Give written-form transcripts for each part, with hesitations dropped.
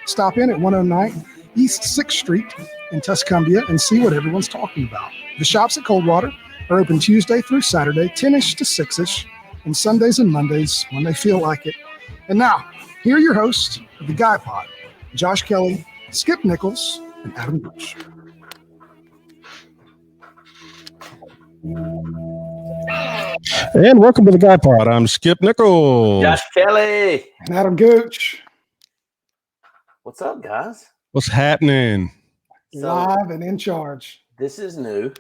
Stop in at 109 East 6th Street in Tuscumbia and see what everyone's talking about. The shops at Coldwater are open Tuesday through Saturday, 10-ish to 6-ish, and Sundays and Mondays when they feel like it. And now, here are your hosts of the Guy Pod, Josh Kelly, Skip Nichols, and Adam Bush. And welcome to the Guy Pod. I'm Skip Nichols. Josh Kelly. And Adam Gooch. What's up, guys? What's happening? Live and in charge. This is new.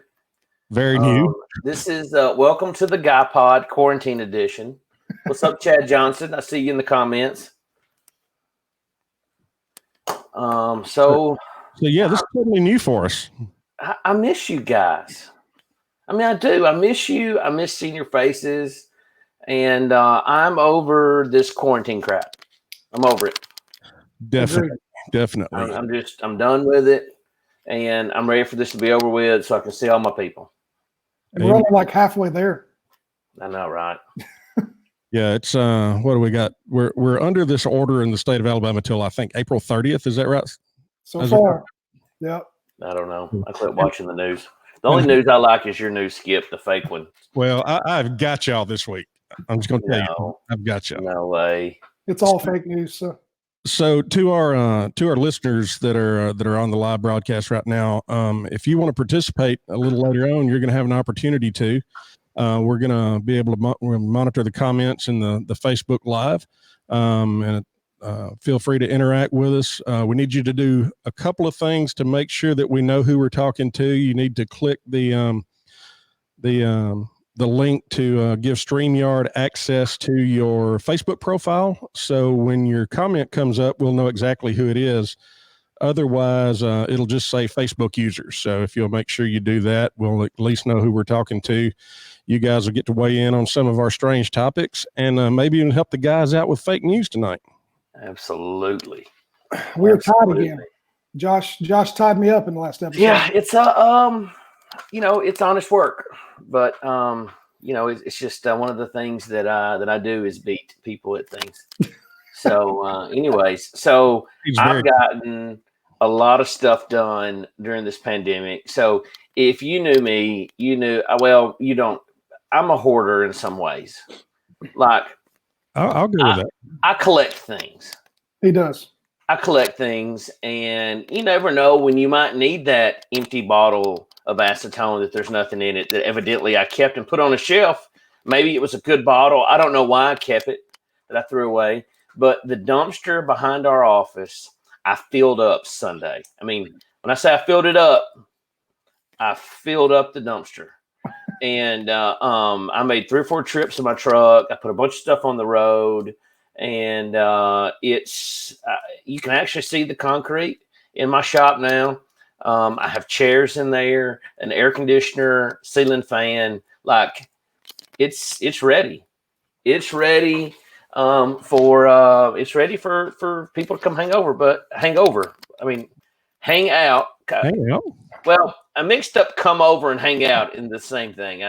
Very new. This is welcome to the Guy Pod Quarantine Edition. What's up, Chad Johnson? I see you in the comments. So yeah, this is totally new for us. I miss you guys. I mean, I do. I miss you. I miss seeing your faces. And I'm over this quarantine crap. I'm over it. Definitely. I'm done with it. And I'm ready for this to be over with so I can see all my people. We're only like halfway there. I know, right? Yeah, it's what do we got? We're under this order in the state of Alabama till I think April 30th. Is that right? So far. Yep. I don't know. I quit watching the news. The only news I like is your news, Skip, the fake one. Well, I've got y'all this week. I'm just going to tell you, I've got y'all. No way. It's all fake news. So to our listeners that are on the live broadcast right now, if you want to participate a little later on, you're going to have an opportunity to. We're going to be able to monitor the comments in the Facebook Live, and feel free to interact with us. We need you to do a couple of things to make sure that we know who we're talking to. You need to click the link to give StreamYard access to your Facebook profile. So when your comment comes up, we'll know exactly who it is. Otherwise, it'll just say Facebook users. So if you'll make sure you do that, we'll at least know who we're talking to. You guys will get to weigh in on some of our strange topics and maybe even help the guys out with fake news tonight. Absolutely. We're tied again. Josh tied me up in the last episode. Yeah, it's it's honest work, but it's just one of the things that I do is beat people at things. So, I've gotten a lot of stuff done during this pandemic. So, if you knew me, you knew. Well, you don't. I'm a hoarder in some ways. Like, I'll go with that. I collect things. He does. I collect things, and you never know when you might need that empty bottle of acetone that there's nothing in it that evidently I kept and put on a shelf. Maybe it was a good bottle. I don't know why I kept it, that I threw away. But the dumpster behind our office, I filled up Sunday. I mean, when I say I filled it up, I filled up the dumpster. And I made 3 or 4 trips in my truck. I put a bunch of stuff on the road. And you can actually see the concrete in my shop now. I have chairs in there, an air conditioner, ceiling fan. Like it's ready. It's ready for people to come hang over. I mean, hang out. Hang out. Well, I mixed up come over and hang out in the same thing.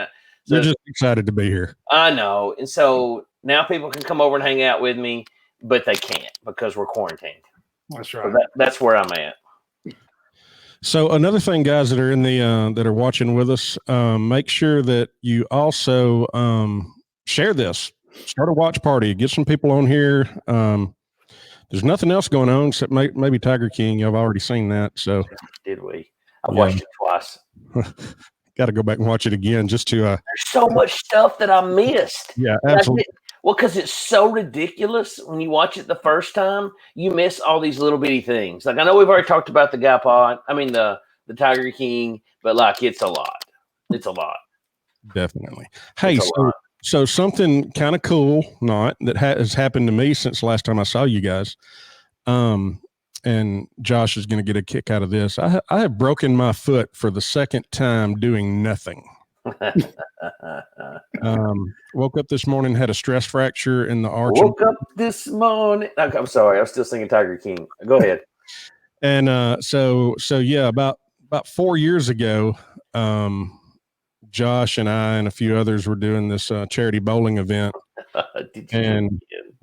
You're just excited to be here. I know. And so now people can come over and hang out with me, but they can't because we're quarantined. That's So right. that's where I'm at. So another thing, guys that are in the that are watching with us, make sure that you also share this. Start a watch party. Get some people on here. There's nothing else going on except maybe Tiger King. I've already seen that. So Did we? I Yeah. watched it twice. got to go back and watch it again just to. There's so much stuff that I missed. Yeah, And I absolutely. well, because it's so ridiculous when you watch it the first time, you miss all these little bitty things. Like I know we've already talked about the Guy Pod. I mean the Tiger King, but like it's a lot. It's a lot. Definitely. Hey, It's a lot. so something kind of cool, not that has happened to me since last time I saw you guys. And Josh is going to get a kick out of this. I have broken my foot for the second time doing nothing. Woke up this morning, had a stress fracture in the arch. Woke up this morning. I'm sorry, I'm still singing Tiger King. Go ahead. And so yeah, about 4 years ago, Josh and I and a few others were doing this charity bowling event.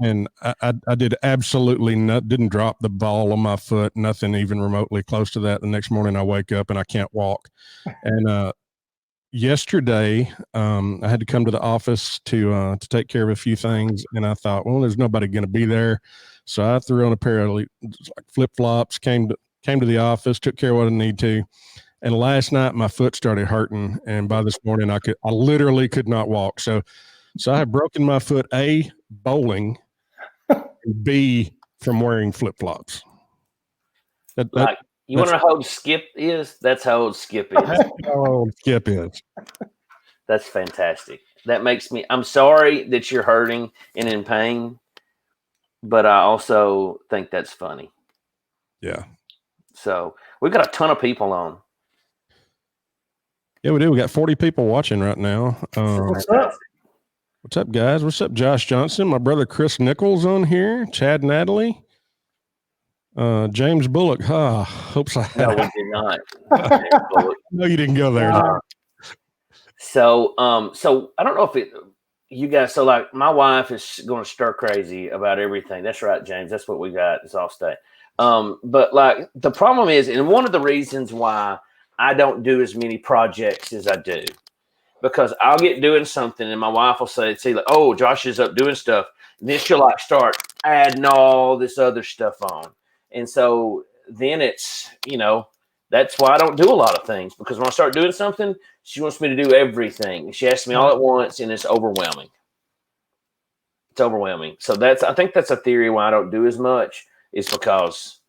And I did absolutely didn't drop the ball on my foot, nothing even remotely close to that. The next morning I wake up and I can't walk. And yesterday I had to come to the office to take care of a few things. And I thought, well, there's nobody going to be there. So I threw on a pair of like flip-flops, came to the office, took care of what I need to. And last night my foot started hurting. And by this morning I literally could not walk. So I have broken my foot, A, bowling, and B, from wearing flip-flops. Like you want to know how old Skip is? That's how old Skip is. That's how old Skip is. That's fantastic. That makes me. I'm sorry that you're hurting and in pain, but I also think that's funny. Yeah. So we've got a ton of people on. Yeah, we do. We got 40 people watching right now. What's up? What's up, guys? What's up, Josh Johnson? My brother Chris Nichols on here. Chad Natalie. James Bullock. Hopes I had. No, we did not. No, you didn't go there. So I don't know if you guys. So like, my wife is going to stir crazy about everything. That's right, James. That's what we got. It's off state. But like the problem is, and one of the reasons why I don't do as many projects as I do, because I'll get doing something and my wife will say, like, oh, Josh is up doing stuff. And then she'll like start adding all this other stuff on. And so then it's, that's why I don't do a lot of things, because when I start doing something, she wants me to do everything. She asks me all at once and it's overwhelming. It's overwhelming. So I think that's a theory why I don't do as much, is because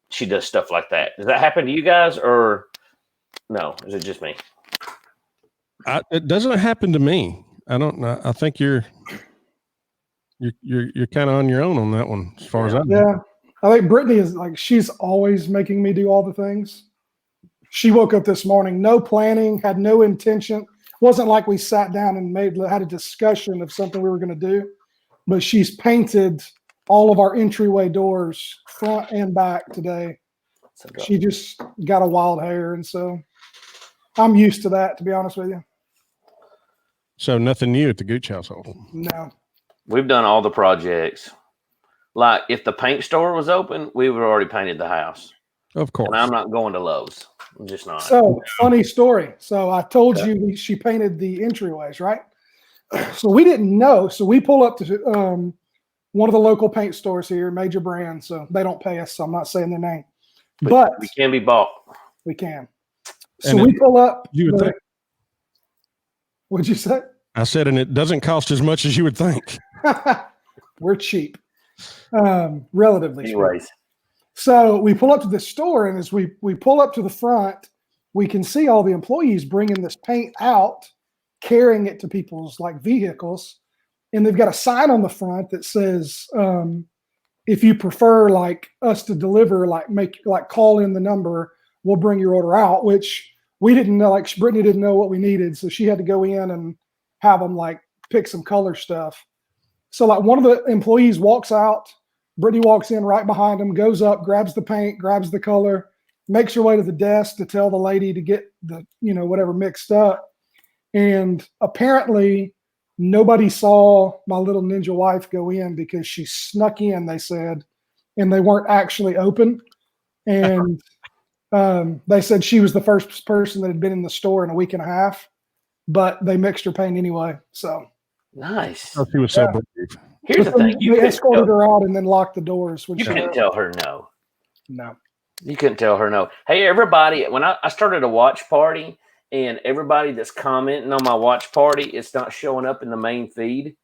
she does stuff like that. Does that happen to you guys, or no? Is it just me? It doesn't happen to me. I don't know. I think you're kind of on your own on that one, as far as I know. Yeah. I think Brittany is like, she's always making me do all the things. She woke up this morning, no planning, had no intention. Wasn't like we sat down and had a discussion of something we were going to do, but she's painted all of our entryway doors front and back today. She just got a wild hair. And so I'm used to that, to be honest with you. So nothing new at the Gooch household. No. We've done all the projects. Like if the paint store was open, we would have already painted the house. Of course. And I'm not going to Lowe's. I'm just not. So funny story. So I told you she painted the entryways, right? So we didn't know. So we pull up to one of the local paint stores here, major brand. So they don't pay us. So I'm not saying their name, but we can be bought. We can. So we pull up. You would think. What'd you say? I said, and it doesn't cost as much as you would think. We're cheap, relatively. Anyways. Cheap. So we pull up to the store, and as we pull up to the front, we can see all the employees bringing this paint out, carrying it to people's like vehicles, and they've got a sign on the front that says, if you prefer like us to deliver, call in the number, we'll bring your order out, which we didn't know. Like Brittany didn't know what we needed, so she had to go in and have them like pick some color stuff. So like one of the employees walks out, Brittany walks in right behind him, goes up, grabs the paint, grabs the color, makes her way to the desk to tell the lady to get the, whatever mixed up. And apparently nobody saw my little ninja wife go in because she snuck in, they said, and they weren't actually open. And they said she was the first person that had been in the store in a week and a half, but they mixed her paint anyway. So nice. Oh, she was so brave. Here's the thing: they escorted her out and then locked the doors. When you she couldn't tell her no. No. You couldn't tell her no. Hey, everybody! When I started a watch party, and everybody that's commenting on my watch party, it's not showing up in the main feed.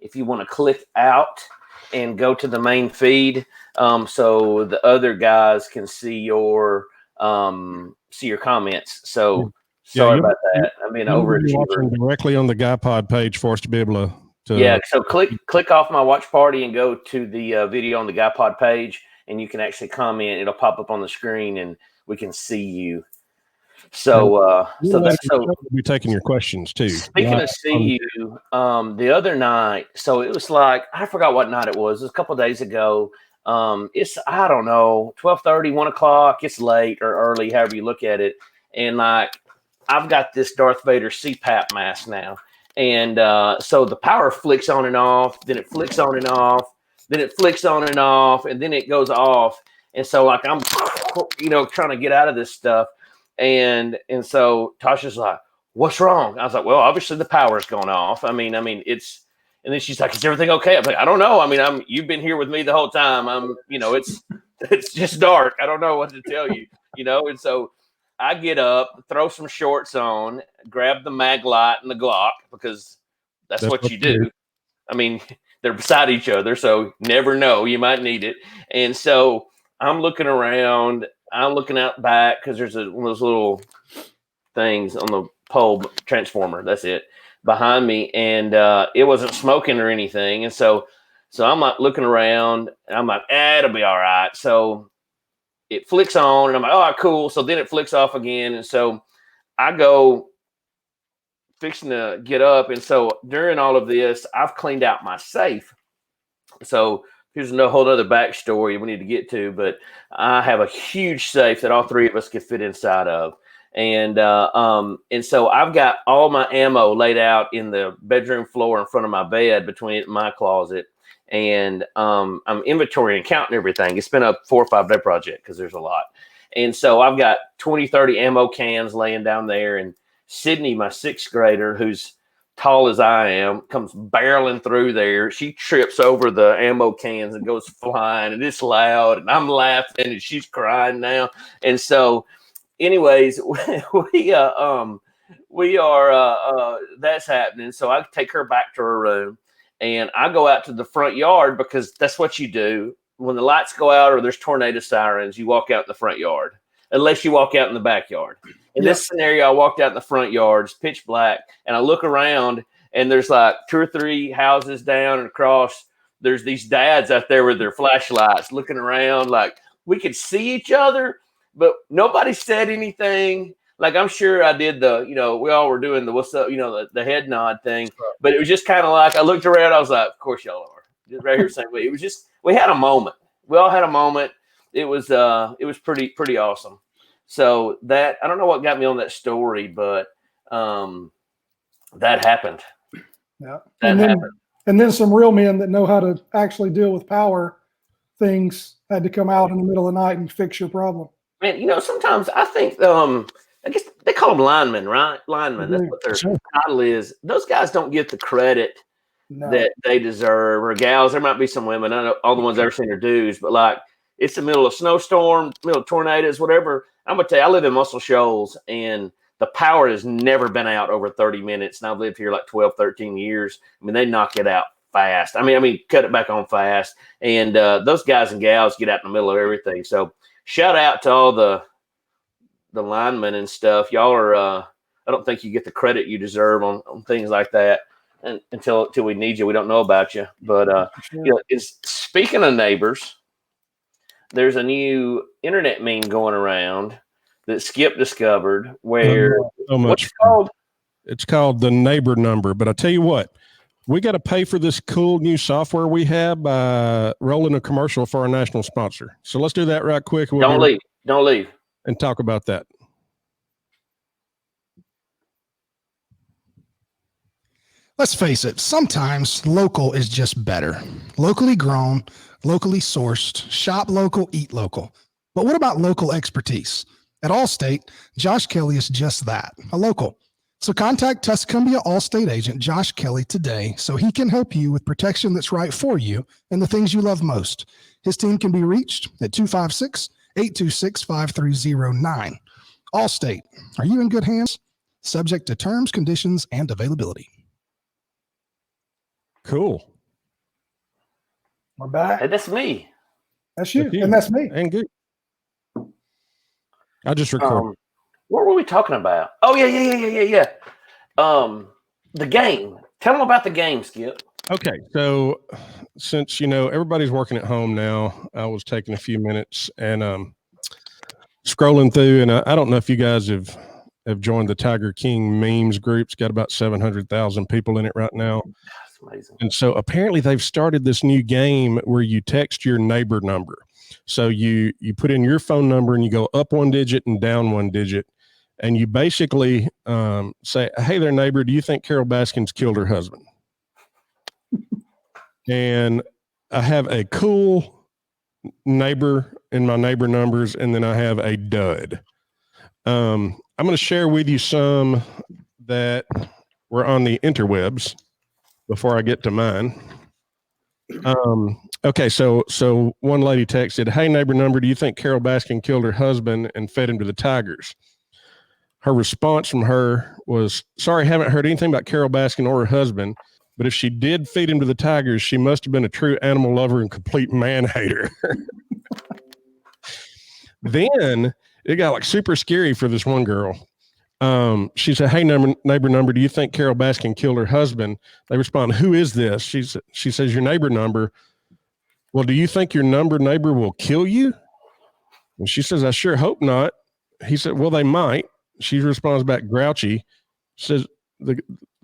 If you want to click out and go to the main feed, so the other guys can see your comments. So sorry about that. I mean, overachiever. Directly on the Guy Pod page for us to be able to. Yeah. So click off my watch party and go to the video on the Guy Pod page, and you can actually comment. It'll pop up on the screen, and we can see you. So we'll be taking your questions too. Speaking of see you, the other night, so it was like, I forgot what night it was. It was a couple of days ago. It's, I don't know, 12:30, 1 o'clock. It's late or early, however you look at it. And like, I've got this Darth Vader CPAP mask now. And so the power flicks on and off, then it flicks on and off, then it flicks on and off, and then it goes off. And so like, I'm, trying to get out of this stuff. And so Tasha's like, what's wrong? I was like, well, obviously the power's going off. I mean, it's, and then she's like, is everything okay? I'm like, I don't know. I mean, you've been here with me the whole time. It's just dark. I don't know what to tell you, And so I get up, throw some shorts on, grab the mag light and the Glock, because that's what you do. I mean, they're beside each other, so never know, you might need it. And so I'm looking around. I'm looking out back because there's one of those little things on the pole transformer. That's it behind me. And it wasn't smoking or anything. And so I'm like looking around and I'm like, it'll be all right. So it flicks on and I'm like, oh, cool. So then it flicks off again. And so I go fixing to get up. And so during all of this, I've cleaned out my safe. So here's no whole other backstory we need to get to, but I have a huge safe that all three of us could fit inside of. And so I've got all my ammo laid out in the bedroom floor in front of my bed between my closet. And I'm inventorying and counting everything. It's been a 4 or 5 day project because there's a lot. And so I've got 20, 30 ammo cans laying down there. And Sydney, my 6th grader, who's tall as I am, comes barreling through there. She trips over the ammo cans and goes flying, and it's loud, and I'm laughing, and she's crying now. And so, anyways, we are that's happening. So I take her back to her room, and I go out to the front yard because that's what you do when the lights go out or there's tornado sirens. You walk out in the front yard, unless you walk out in the backyard. In this scenario, I walked out in the front yard, it's pitch black, and I look around, and there's like 2 or 3 houses down and across. There's these dads out there with their flashlights looking around like we could see each other, but nobody said anything. Like, I'm sure I did we all were doing the what's up, the head nod thing, but it was just kind of like, I looked around, I was like, of course y'all are. Just right here saying, it was just, we had a moment. We all had a moment. It was pretty awesome. So that, I don't know what got me on that story, but that happened. Yeah. That happened. And then some real men that know how to actually deal with power things had to come out in the middle of the night and fix your problem. Man, sometimes I think, I guess they call them linemen, right? Linemen. That's what their title is. Those guys don't get the credit that they deserve, or gals. There might be some women. I don't know all the ones I've ever seen are dudes, but like, it's the middle of snowstorm, middle of tornadoes, whatever. I'm going to tell you, I live in Muscle Shoals, and the power has never been out over 30 minutes. And I've lived here like 12, 13 years. I mean, they knock it out fast. I mean, cut it back on fast. And those guys and gals get out in the middle of everything. So shout out to all the linemen and stuff. Y'all are, I don't think you get the credit you deserve on things like that. And until we need you, we don't know about you. But speaking of neighbors, there's a new internet meme going around that Skip discovered where what's it called? It's called the neighbor number. But I tell you what, we got to pay for this cool new software we have by rolling a commercial for our national sponsor. So let's do that right quick. Don't leave. And talk about that. Let's face it, sometimes local is just better. Locally grown, locally sourced, shop local, eat local. But what about local expertise? At Allstate, Josh Kelly is just that, a local. So contact Tuscumbia Allstate agent Josh Kelly today so he can help you with protection that's right for you and the things you love most. His team can be reached at 256-826-5309. Allstate, are you in good hands? Subject to terms, conditions, and availability. Cool. We're back. Hey, that's me. That's you. That's you. And that's me. And good. I just recorded. What were we talking about? Oh, yeah. The game. Tell them about the game, Skip. Okay, so since everybody's working at home now, I was taking a few minutes and scrolling through, and I don't know if you guys have joined the Tiger King memes group. It's got about 700,000 people in it right now. That's amazing. And so apparently they've started this new game where you text your neighbor number. So you put in your phone number and you go up one digit and down one digit, and you basically say, "Hey there, neighbor, do you think Carol Baskins killed her husband?" And I have a cool neighbor in my neighbor numbers, and then I have a dud. I'm going to share with you some that were on the interwebs before I get to mine. Okay, so one lady texted, "Hey, neighbor number, do you think Carol Baskin killed her husband and fed him to the tigers?" Her response from her was, "Sorry, haven't heard anything about Carol Baskin or her husband. But if she did feed him to the tigers, she must have been a true animal lover and complete man hater." Then it got like super scary for this one girl. She said, "Hey, neighbor number, do you think Carol Baskin killed her husband?" They respond, "Who is this?" She says, "Your neighbor number." "Well, do you think your neighbor will kill you?" And she says, "I sure hope not." He said, "Well, they might." She responds back grouchy. Says, the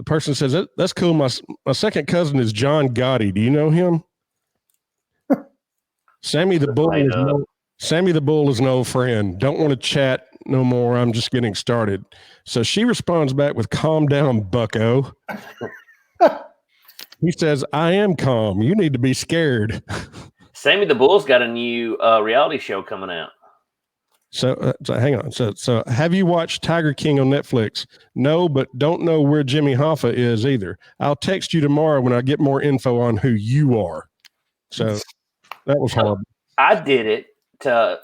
person says, "That's cool. My second cousin is John Gotti. Do you know him?" Sammy the Bull is an old friend. Don't want to chat no more. I'm just getting started. So she responds back with, "Calm down, bucko." He says, "I am calm. You need to be scared." Sammy the Bull's got a new reality show coming out. So hang on. So have you watched Tiger King on Netflix? No, but don't know where Jimmy Hoffa is either. I'll text you tomorrow when I get more info on who you are. So that was horrible. I did it to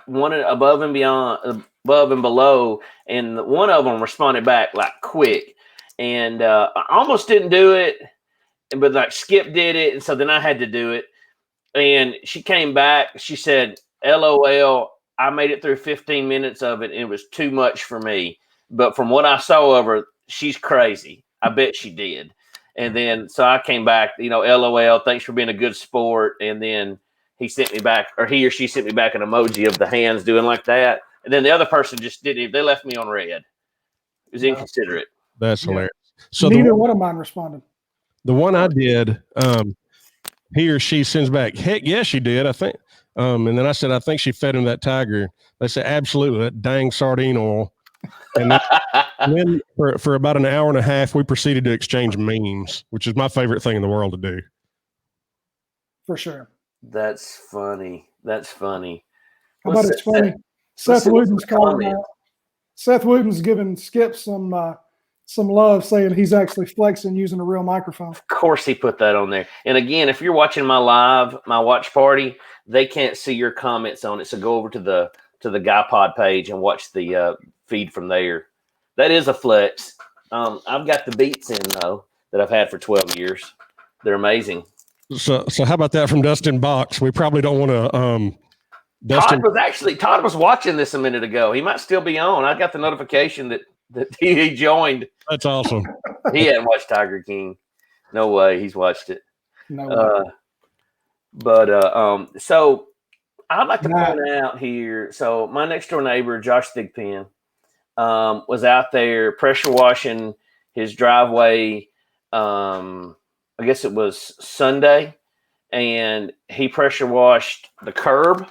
one above and below, and one of them responded back like quick, and I almost didn't do it, but like Skip did it, and so then I had to do it, and she came back. She said, "LOL, I made it through 15 minutes of it. And it was too much for me. But from what I saw of her, she's crazy. I bet she did." And then, so I came back, "LOL, thanks for being a good sport." And then he sent me back, or he or she sent me back an emoji of the hands doing like that. And then the other person just didn't, they left me on red. It was inconsiderate. That's hilarious. So neither one of mine responded. The one I did, he or she sends back, "Heck yes, she did, I think." And then I said, "I think she fed him that tiger." They said, "Absolutely, that dang sardine oil." And then for about an hour and a half, we proceeded to exchange memes, which is my favorite thing in the world to do. For sure. That's funny. How about it's funny? Seth Wooten's calling out. Seth Wooten's giving Skip some love, saying he's actually flexing using a real microphone. Of course he put that on there. And again, if you're watching my watch party, they can't see your comments on it. So go over to the Guy Pod page and watch the feed from there. That is a flex. I've got the beats in though that I've had for 12 years. They're amazing. So how about that from Dustin Box? We probably don't want to. Todd was watching this a minute ago. He might still be on. I got the notification that he joined. That's awesome. He hadn't watched Tiger King. No way. He's watched it. No way. So I'd like to point out here. So my next door neighbor, Josh Thigpen, was out there pressure washing his driveway. I guess it was Sunday, and he pressure washed the curb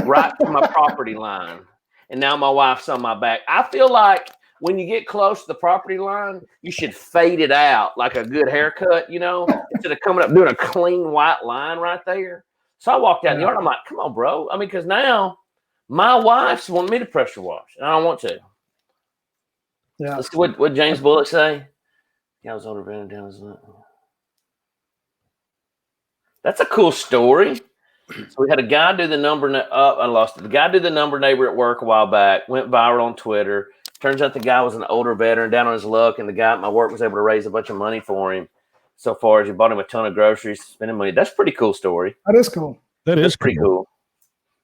right to my property line. And now my wife's on my back. I feel like when you get close to the property line, you should fade it out like a good haircut, instead of coming up doing a clean white line right there. So I walked out in the yard. I'm like, come on, bro. I mean, because now my wife's wanting me to pressure wash, and I don't want to. Yeah. Let's see what James Bullock say. Yeah, I was older than down. That's a cool story. So we had a guy do the number. I lost it. The guy did the number neighbor at work a while back. Went viral on Twitter. Turns out the guy was an older veteran, down on his luck, and the guy at my work was able to raise a bunch of money for him. So far as he bought him a ton of groceries, spending money. That's a pretty cool story. That is cool. That's pretty cool.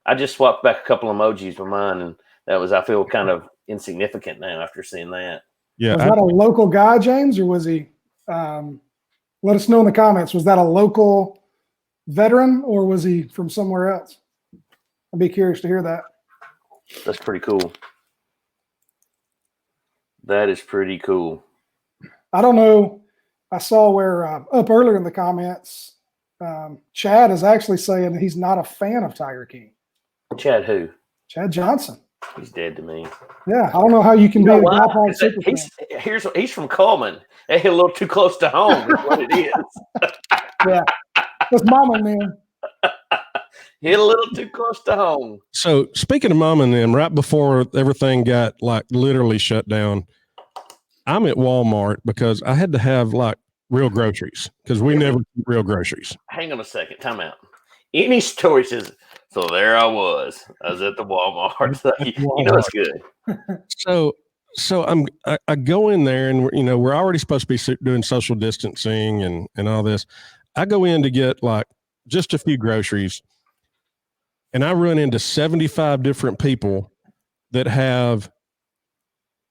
I just swapped back a couple emojis for mine, and I feel kind of insignificant now after seeing that. Yeah. Was that a local guy, James, or was he? Let us know in the comments. Was that a local veteran, or was he from somewhere else? I'd be curious to hear that. That's pretty cool. That is pretty cool. I don't know. I saw where up earlier in the comments, Chad is actually saying that he's not a fan of Tiger King. Chad who? Chad Johnson. He's dead to me. Yeah, I don't know how you can be a diehard super fan. He's from Coleman. They hit a little too close to home. Is what it is. Yeah, that's Mama and them. Hit a little too close to home. So speaking of Mom and them, right before everything got like literally shut down, I'm at Walmart because I had to have like real groceries because we never keep real groceries. Hang on a second. Time out. Any story says, so there I was at the Walmart. So, it's good. So I go in there and we're already supposed to be doing social distancing and all this. I go in to get like just a few groceries, and I run into 75 different people that have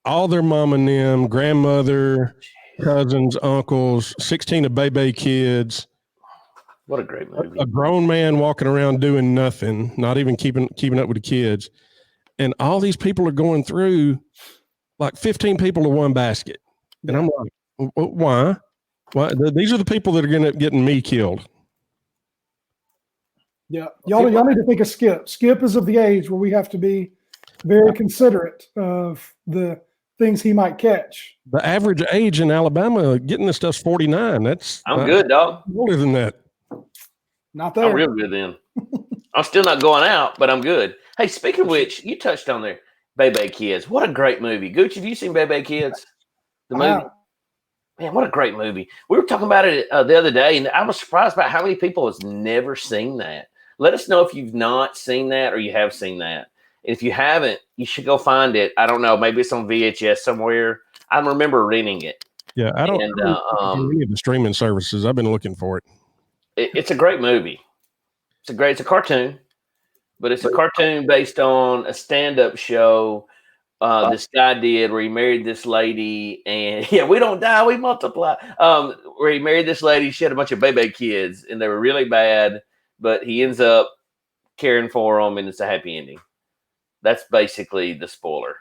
all their mom and them, grandmother, cousins, uncles, 16 of baby kids. What a great movie. A grown man walking around doing nothing, not even keeping up with the kids. And all these people are going through like 15 people in one basket. And I'm like, why? Why? These are the people that are getting me killed. Yeah. Y'all need to think of Skip. Skip is of the age where we have to be very considerate of the things he might catch. The average age in Alabama getting this stuff's 49. I'm good, dog. Older than that. Not there. I'm real good then. I'm still not going out, but I'm good. Hey, speaking of which, you touched on there, Bebe Kids. What a great movie. Gooch, have you seen Bebe Kids? The movie? Man, what a great movie. We were talking about it the other day, and I was surprised about how many people has never seen that. Let us know if you've not seen that or you have seen that. If you haven't, you should go find it. I don't know. Maybe it's on VHS somewhere. I remember renting it. Yeah, I don't know any of the streaming services. I've been looking for it. It's a great movie. It's a cartoon, but it's a cartoon based on a stand-up show this guy did where he married this lady, and we don't die, we multiply. Where he married this lady, she had a bunch of baby kids, and they were really bad, but he ends up caring for them, and it's a happy ending. That's basically the spoiler.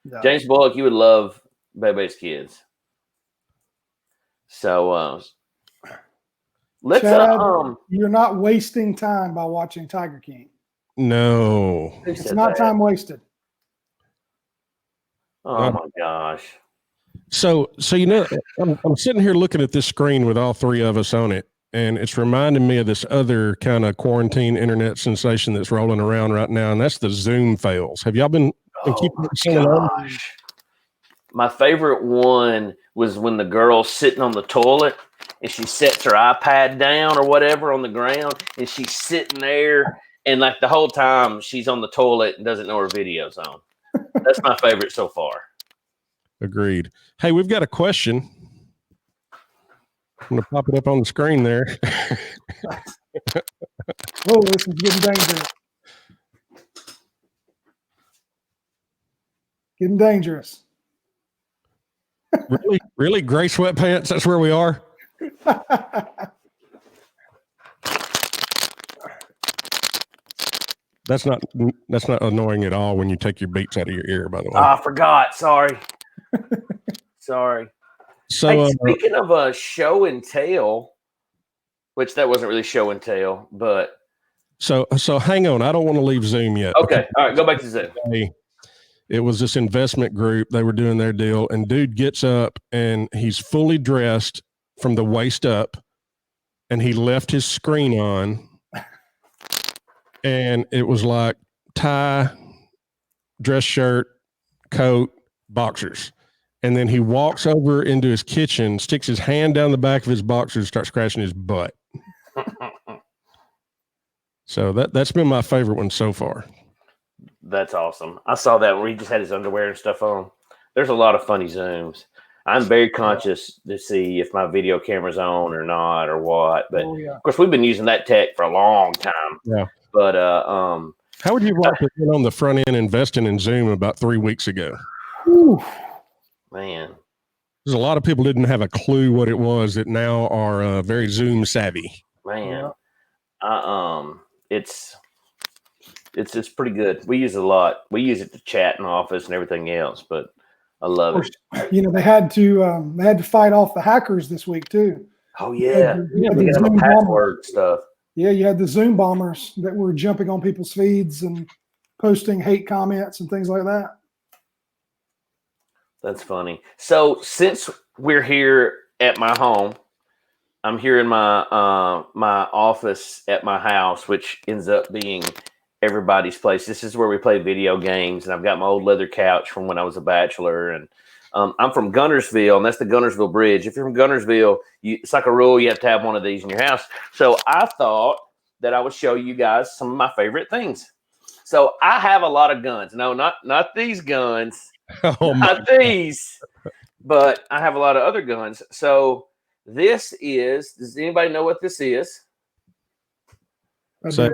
Yeah. James Bullock, you would love Bebe's Kids. So let's Chad, you're not wasting time by watching Tiger King. No. It's not time wasted. Oh my gosh. So I'm sitting here looking at this screen with all three of us on it, and it's reminding me of this other kind of quarantine internet sensation that's rolling around right now, and that's the Zoom fails. Have y'all been keeping gosh. My favorite one was when the girl's sitting on the toilet and she sets her iPad down or whatever on the ground, and she's sitting there, and like the whole time she's on the toilet and doesn't know her video's on. That's my favorite so far. Agreed. Hey, we've got a question. I'm going to pop it up on the screen there. Oh, this is getting dangerous. Getting dangerous. Really? Gray sweatpants? That's where we are? That's not annoying at all when you take your beats out of your ear, by the way. I forgot. Sorry. Sorry. So hey, speaking of show and tell, which that wasn't really show and tell, but so hang on. I don't want to leave Zoom yet. Okay. All right. Go back to Zoom. It was this investment group. They were doing their deal, and dude gets up and he's fully dressed from the waist up, and he left his screen on, and it was like tie, dress shirt, coat, boxers. And then he walks over into his kitchen, sticks his hand down the back of his boxers, starts scratching his butt. So that's been my favorite one so far. That's awesome. I saw that where he just had his underwear and stuff on. There's a lot of funny Zooms. I'm very conscious to see if my video camera's on or not or what. But of course, we've been using that tech for a long time. Yeah. But how would you like to get on the front end investing in Zoom about 3 weeks ago? Ooh. Man, there's a lot of people didn't have a clue what it was that now are very Zoom savvy. Man, it's pretty good. We use it a lot. We use it to chat in office and everything else. But I love it. You know, they had to fight off the hackers this week too. Oh yeah, we got the password stuff. Yeah, you had the Zoom bombers that were jumping on people's feeds and posting hate comments and things like that. That's funny. So since we're here at my home, I'm here in my my office at my house, which ends up being everybody's place. This is where we play video games, and I've got my old leather couch from when I was a bachelor. And I'm from Guntersville, and that's the Guntersville Bridge. If you're from Guntersville, it's like a rule you have to have one of these in your house. So I thought that I would show you guys some of my favorite things. So I have a lot of guns. No, not these guns. Not these, but I have a lot of other guns. So this is, does anybody know what this is? So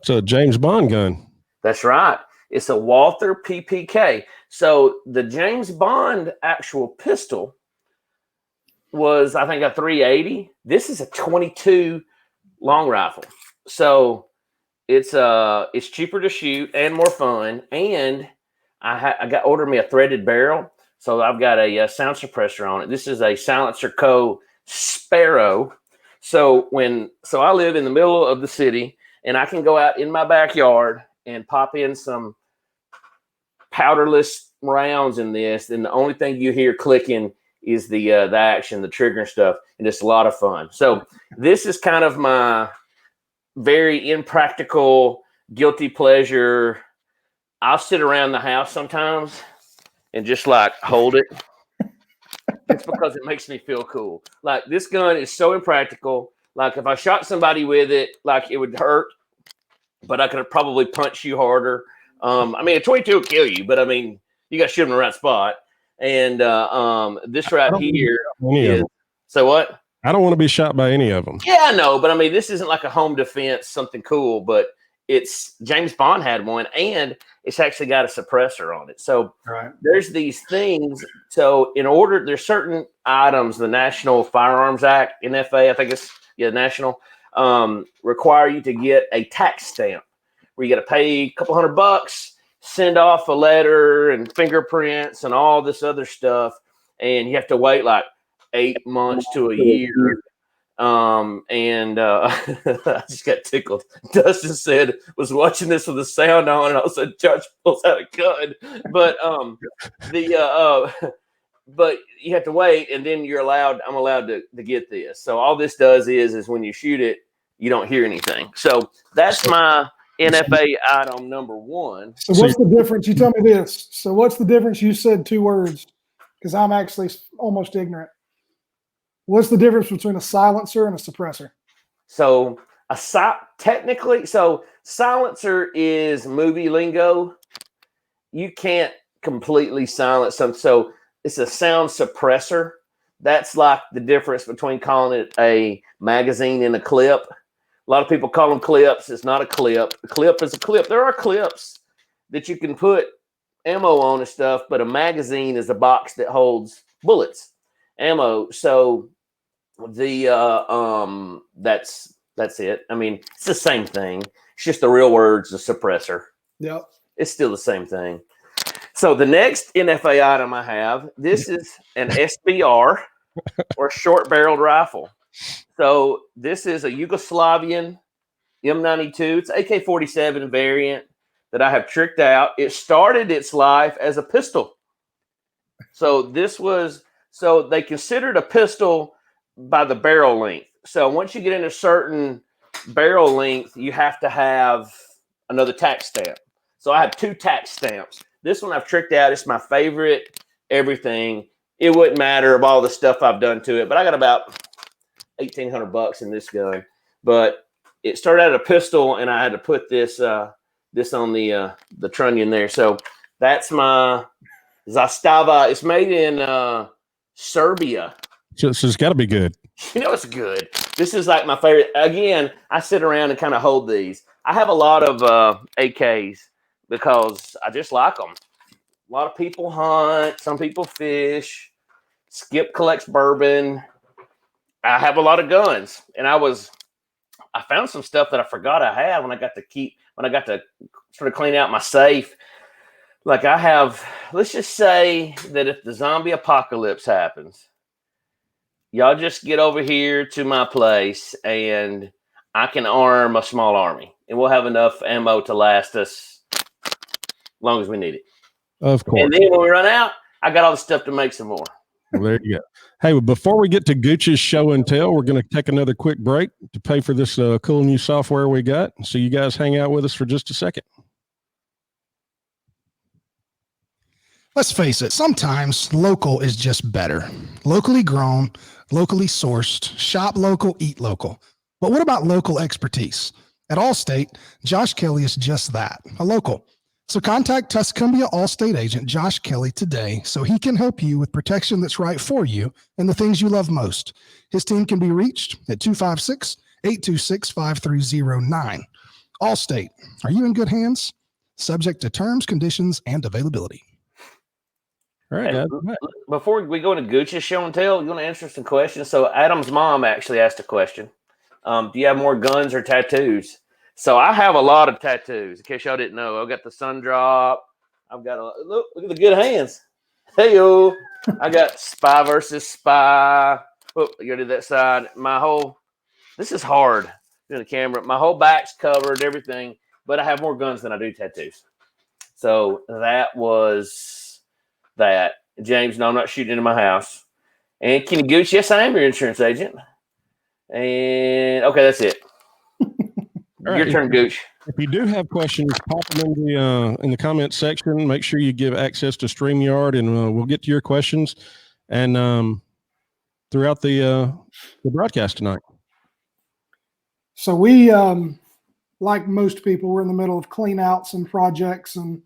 a James Bond gun. That's right. It's a Walther PPK. So the James Bond actual pistol was, I think, a 380. This is a 22 long rifle. So it's cheaper to shoot and more fun. And I ordered me a threaded barrel, so I've got a sound suppressor on it. This is a Silencer Co. Sparrow. So I live in the middle of the city, and I can go out in my backyard and pop in some powderless rounds in this, and the only thing you hear clicking is the action, the trigger and stuff, and it's a lot of fun. So this is kind of my very impractical, guilty pleasure. I'll sit around the house sometimes and just like hold it. It's because it makes me feel cool. Like this gun is so impractical. Like if I shot somebody with it, like it would hurt, but I could probably punch you harder. I mean, a 22 will kill you, but I mean, you got to shoot in the right spot. And this right here is, so what? I don't want to be shot by any of them. Yeah, I know, but I mean, this isn't like a home defense, something cool, but it's James Bond had one, and it's actually got a suppressor on it. So there's these things. So there's certain items, the National Firearms Act, NFA, I think it's national, require you to get a tax stamp where you got to pay a couple $100, send off a letter and fingerprints and all this other stuff. And you have to wait like 8 months to a year. I just got tickled. Dustin said, was watching this with the sound on, and all of a sudden Josh pulls out a gun. But but you have to wait, and then I'm allowed to get this. So all this does is when you shoot it, you don't hear anything. So that's my NFA item number one. So what's the difference? You tell me this. So what's the difference? You said 2 words, because I'm actually almost ignorant. What's the difference between a silencer and a suppressor? So silencer is movie lingo. You can't completely silence something. So it's a sound suppressor. That's like the difference between calling it a magazine and a clip. A lot of people call them clips. It's not a clip. A clip is a clip. There are clips that you can put ammo on and stuff, but a magazine is a box that holds bullets, ammo. So that's it. I mean, it's the same thing. It's just the real words, the suppressor. Yep. It's still the same thing. So the next NFA item I have, this is an SBR or short-barreled rifle. So this is a Yugoslavian M92. It's AK-47 variant. that I have tricked out. It started its life as a pistol. So they considered a pistol by the barrel length. So once you get into certain barrel length, you have to have another tax stamp. So I have 2 tax stamps. This one I've tricked out. It's my favorite, everything. It wouldn't matter of all the stuff I've done to it, but I got about $1,800 in this gun. But it started out a pistol, and I had to put this on the trunnion there. So that's my Zastava. It's made in Serbia. So it's got to be good. You know it's good. This is like my favorite. Again, I sit around and kind of hold these. I have a lot of AKs because I just like them. A lot of people hunt. Some people fish. Skip collects bourbon. I have a lot of guns, and I found some stuff that I forgot I had when I got to sort of clean out my safe. Like I have, let's just say that if the zombie apocalypse happens, y'all just get over here to my place and I can arm a small army and we'll have enough ammo to last us as long as we need it. Of course. And then when we run out, I got all the stuff to make some more. Well, there you go. Hey, well, before we get to Gooch's show and tell, we're going to take another quick break to pay for this cool new software we got. So you guys hang out with us for just a second. Let's face it, sometimes local is just better. Locally grown, locally sourced, shop local, eat local. But what about local expertise? At Allstate, Josh Kelly is just that, a local. So contact Tuscumbia Allstate agent Josh Kelly today so he can help you with protection that's right for you and the things you love most. His team can be reached at 256-826-5309. Allstate, are you in good hands? Subject to terms, conditions, and availability. All right, guys. Before we go into Gooch's show and tell, you want to answer some questions? So Adam's mom actually asked a question. Do you have more guns or tattoos? So I have a lot of tattoos. In case y'all didn't know, I've got the sun drop. I've got look at the good hands. Hey-o. I got Spy versus Spy. Oh, you gotta do that side. This is hard doing the camera. My whole back's covered, everything, but I have more guns than I do tattoos. So that was that. James, no, I'm not shooting into my house. And Kenny Gooch, yes, I am your insurance agent. And okay, that's it. All Your right. turn, Gooch. If you do have questions, pop them in the comment section. Make sure you give access to StreamYard, and we'll get to your questions and throughout the broadcast tonight. So we, like most people, we're in the middle of clean outs and projects, and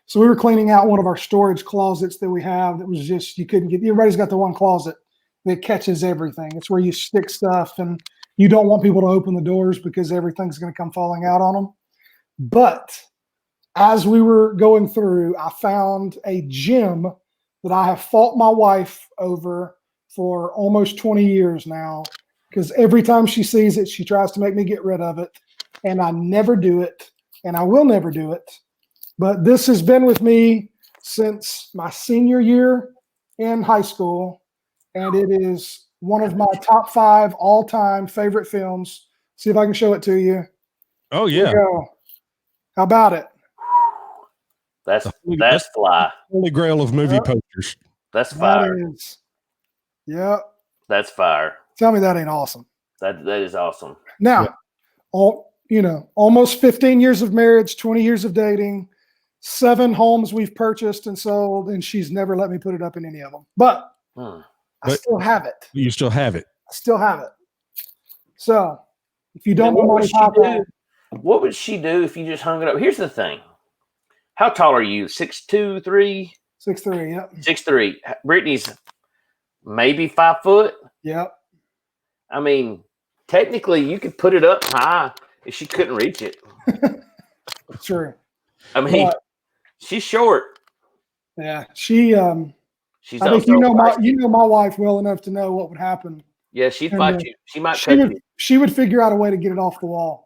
so we were cleaning out one of our storage closets that we have that was just, you couldn't get, everybody's got the one closet that catches everything. It's where you stick stuff and you don't want people to open the doors because everything's going to come falling out on them. But as we were going through, I found a gem that I have fought my wife over for almost 20 years now, because every time she sees it, she tries to make me get rid of it, and I never do it, and I will never do it. But this has been with me since my senior year in high school, and it is one of my top 5 all-time favorite films. See if I can show it to you. Oh, Here yeah. we go. How about it? That's fly. Holy grail of movie posters. That's fire. That is, yeah. That's fire. Tell me that ain't awesome. That is awesome. Now, almost 15 years of marriage, 20 years of dating, 7 homes we've purchased and sold, and she's never let me put it up in any of them. But I still have it. You still have it. I still have it. So if you don't know what would she do if you just hung it up? Here's the thing. How tall are you? 6'2", 3? 6'3", yep. 6'3". Brittany's maybe 5 foot. Yep. I mean, technically you could put it up high if she couldn't reach it. True. I mean, she's short. Yeah. She's I think you know my wife well enough to know what would happen. Yeah, she'd fight you. She might cut you. She would figure out a way to get it off the wall.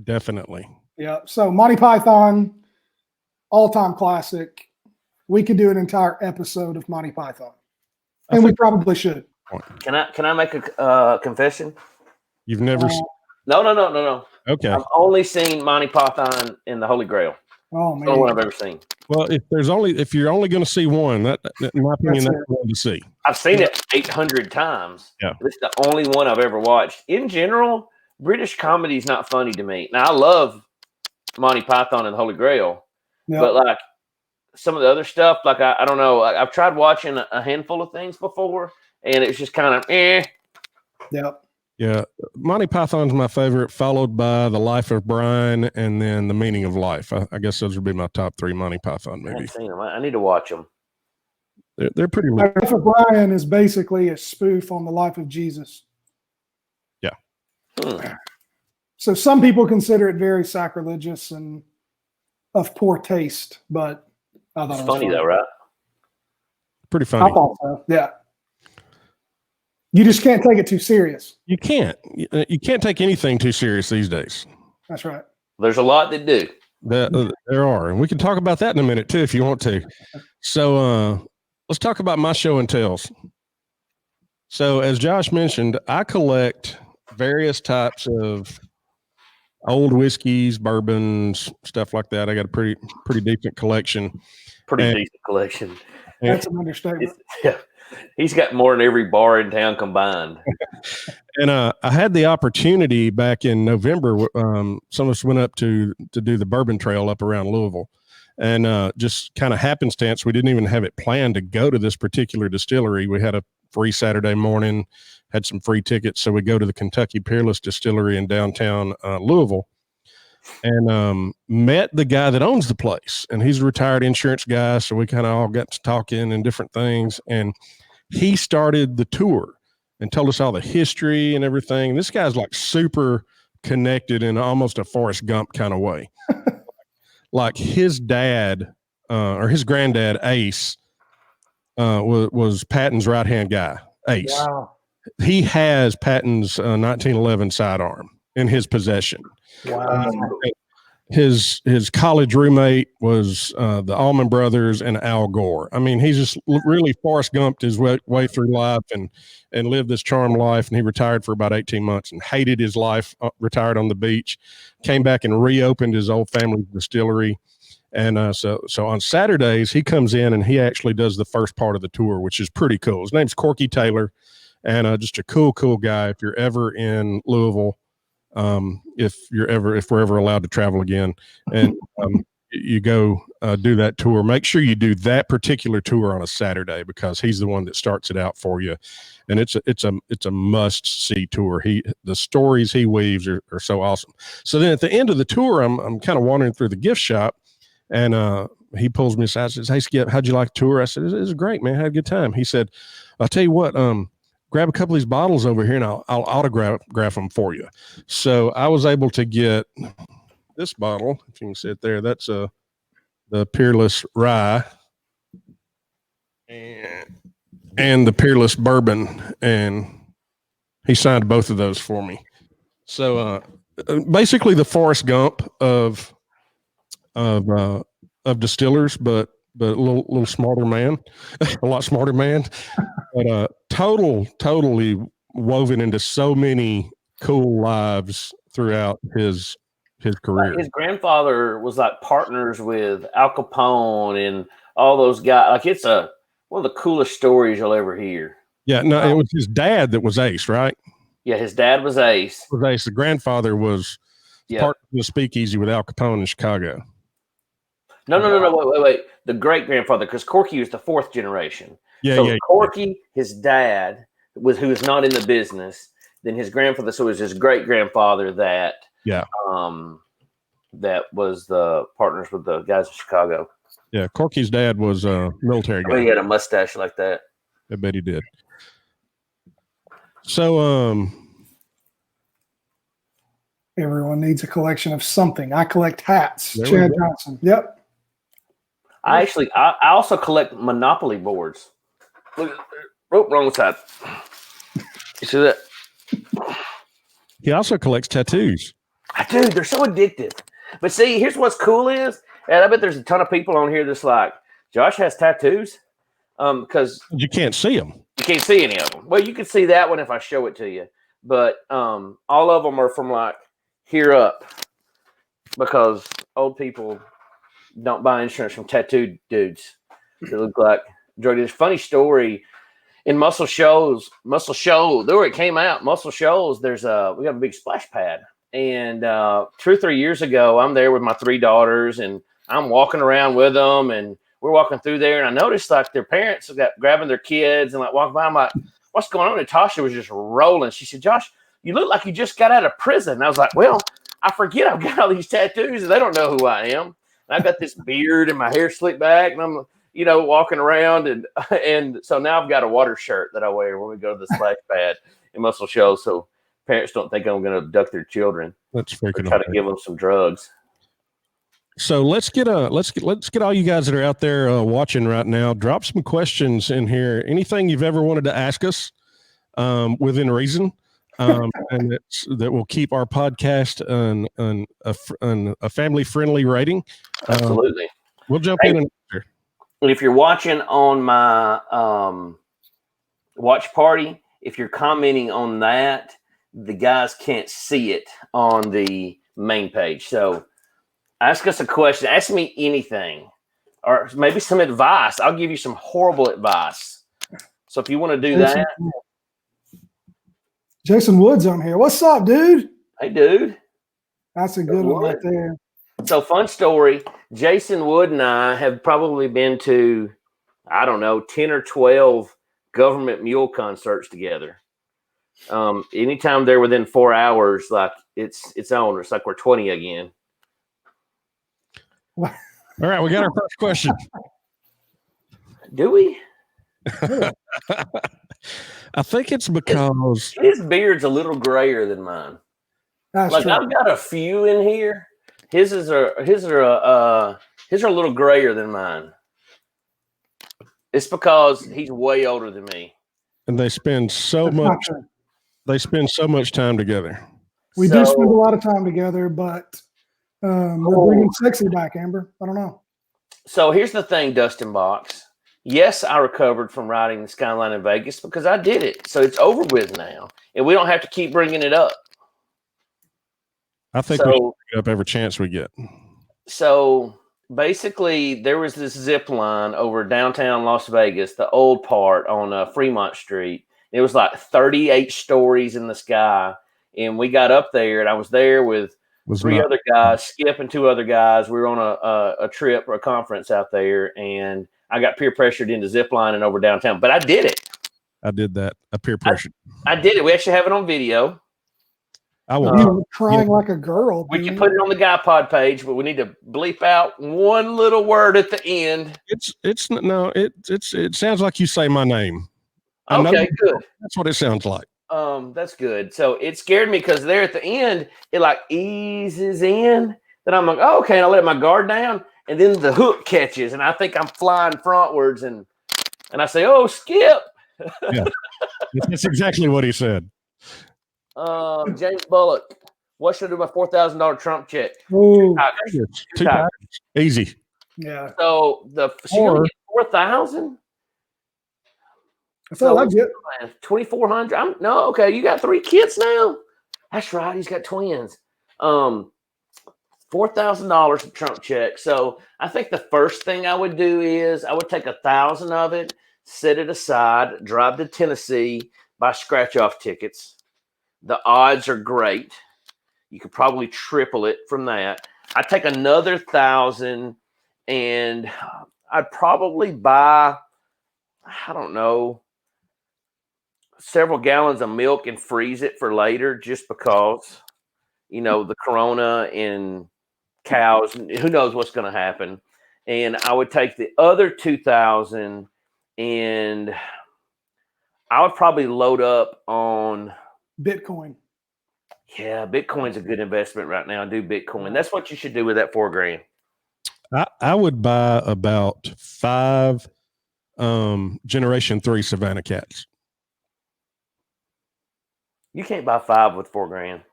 Definitely. Yeah. So Monty Python, all-time classic. We could do an entire episode of Monty Python, and we probably should. Can I make a confession? You've never No. Okay. I've only seen Monty Python and the Holy Grail. Oh That's the only one man, I've ever seen. Well, if you're only going to see one, that in my opinion, that's the one to see. I've seen it 800 times. Yeah. It's the only one I've ever watched. In general, British comedy is not funny to me. Now, I love Monty Python and the Holy Grail, Yep. but like some of the other stuff, like I don't know. I've tried watching a handful of things before, and it's just kind of Yep. Yeah, Monty Python's my favorite, followed by The Life of Brian, and then The Meaning of Life. I guess those would be my top 3 Monty Python I haven't movies. seen them. I need to watch them. They're pretty. Life of Brian is basically a spoof on the life of Jesus. Yeah. So some people consider it very sacrilegious and of poor taste, but I thought It's it was funny though, right? Pretty I funny. thought so. Yeah. You just can't take it too serious. You can't take anything too serious these days. That's right. There's a lot that do. There are, and we can talk about that in a minute too if you want to. So let's talk about my show and tells. So as Josh mentioned, I collect various types of old whiskeys, bourbons, stuff like that. I got a pretty decent collection. Pretty decent collection. That's an understatement. Yeah. He's got more than every bar in town combined. And I had the opportunity back in November. Some of us went up to do the Bourbon Trail up around Louisville, and just kind of happenstance, we didn't even have it planned to go to this particular distillery. We had a free Saturday morning, had some free tickets, so we go to the Kentucky Peerless Distillery in downtown Louisville, and met the guy that owns the place, and he's a retired insurance guy. So we kind of all got to talking and different things, and he started the tour and told us all the history and everything. This guy's like super connected in almost a Forrest Gump kind of way. Like his dad or his granddad, Ace, was Patton's right-hand guy, Ace. Wow. He has Patton's 1911 sidearm in his possession. Wow. His college roommate was the Allman Brothers and Al Gore. I mean, he's just really Forrest Gumped his way through life and lived this charmed life. And he retired for about 18 months and hated his life, retired on the beach, came back and reopened his old family distillery. And so on Saturdays, he comes in and he actually does the first part of the tour, which is pretty cool. His name's Corky Taylor, and just a cool guy. If you're ever in Louisville, if we're ever allowed to travel again, and you go do that tour, make sure you do that particular tour on a Saturday, because he's the one that starts it out for you, and it's a must see tour. The stories he weaves are so awesome. So then at the end of the tour, I'm kind of wandering through the gift shop, and he pulls me aside and says, "Hey Skip, how'd you like the tour?" I said, "It was great, man. I had a good time." He said, "I'll tell you what, grab a couple of these bottles over here and I'll autograph them for you." So I was able to get this bottle, if you can see it there. That's the Peerless Rye and the Peerless Bourbon, and he signed both of those for me. So basically the Forrest Gump of distillers, but a little smarter man, a lot smarter man, but totally woven into so many cool lives throughout his career. Like his grandfather was like partners with Al Capone and all those guys. Like it's one of the coolest stories you'll ever hear. Yeah, no, it was his dad that was Ace, right? Yeah, his dad was Ace. The grandfather was part of the Speakeasy with Al Capone in Chicago. No. Wait. The great grandfather, because Corky was the 4th generation. Yeah. Corky, his dad, who is not in the business. Then his grandfather, so it was his great grandfather that was the partners with the guys in Chicago. Yeah, Corky's dad was a military guy. He had a mustache like that. I bet he did. So Everyone needs a collection of something. I collect hats. There we Chad go. Johnson. Yep. I also collect Monopoly boards. Look, wrong side. You see that? he also collects tattoos. Dude, they're so addictive. But see, here's what's cool is, and I bet there's a ton of people on here that's like, Josh has tattoos, because You can't see them. you can't see any of them. Well, you can see that one if I show it to you. but all of them are from like here up because old people don't buy insurance from tattooed dudes that look like drug dealers. Funny story in Muscle Shoals, there where it came out, Muscle Shoals, we got a big splash pad. And 2 or 3 years ago, I'm there with my 3 daughters and I'm walking around with them and we're walking through there. And I noticed like their parents got grabbing their kids and like walking by. I'm like, what's going on? And Tasha was just rolling. She said, Josh, you look like you just got out of prison. And I was like, well, I forget I've got all these tattoos and they don't know who I am. And I've got this beard and my hair slicked back and I'm, walking around. And so now I've got a water shirt that I wear when we go to the splash pad in Muscle Shoals. So parents don't think I'm going to abduct their children. Let's freaking try to give them some drugs. So let's get all you guys that are out there watching right now. Drop some questions in here. Anything you've ever wanted to ask us, within reason, and that will keep our podcast a family friendly rating. Absolutely. We'll jump in and answer. If you're watching on my watch party, if you're commenting on that, the guys can't see it on the main page. So ask us a question. Ask me anything or maybe some advice. I'll give you some horrible advice. So if you want to do that. Jason Wood's on here. What's up, dude? Hey, dude. That's a good one right there. So fun story. Jason Wood and I have probably been to, 10 or 12 government mule concerts together. Anytime they're within 4 hours, like it's on. It's like we're 20 again. All right, we got our first question. Do we? I think it's because his beard's a little grayer than mine. That's like true. I've got a few in here. His are a little grayer than mine. It's because he's way older than me. And they spend so much. They spend so much time together. We do spend a lot of time together, but we're bringing sexy back, Amber. I don't know. So here's the thing, Dustin Box. Yes, I recovered from riding the Skyline in Vegas because I did it. So it's over with now, and we don't have to keep bringing it up. I think we should bring it up every chance we get. So basically, there was this zip line over downtown Las Vegas, the old part on Fremont Street. It was like 38 stories in the sky. And we got up there, and I was there with three other guys, Skip and 2 other guys. We were on a trip or a conference out there, and I got peer pressured into zip lining over downtown. But I did it. I did that. I peer pressured. I did it. We actually have it on video. I will. You were crying like a girl. We can put it on the Guy Pod page, but we need to bleep out one little word at the end. It sounds like you say my name. Okay, good. That's what it sounds like. That's good. So it scared me because there at the end, it like eases in. Then I'm like, oh, okay, and I let my guard down, and then the hook catches, and I think I'm flying frontwards, and I say, oh, Skip. Yeah, that's exactly what he said. James Bullock, what should I do with my $4,000 Trump check? Ooh. Two tigers. Easy. Yeah. So you only get 4,000. I felt like it. 2,400. Okay. You got 3 kids now. That's right. He's got twins. $4,000 of Trump check. So I think the first thing I would do is I would take 1,000 of it, set it aside, drive to Tennessee, buy scratch-off tickets. The odds are great. You could probably triple it from that. I'd take another 1,000 and I'd probably buy, I don't know, several gallons of milk and freeze it for later just because, the corona and cows, who knows what's going to happen. And I would take the other 2,000 and I would probably load up on Bitcoin. Yeah, Bitcoin's a good investment right now. Do Bitcoin. That's what you should do with that $4,000. I would buy about 5 Generation 3 Savannah cats. You can't buy 5 with $4,000.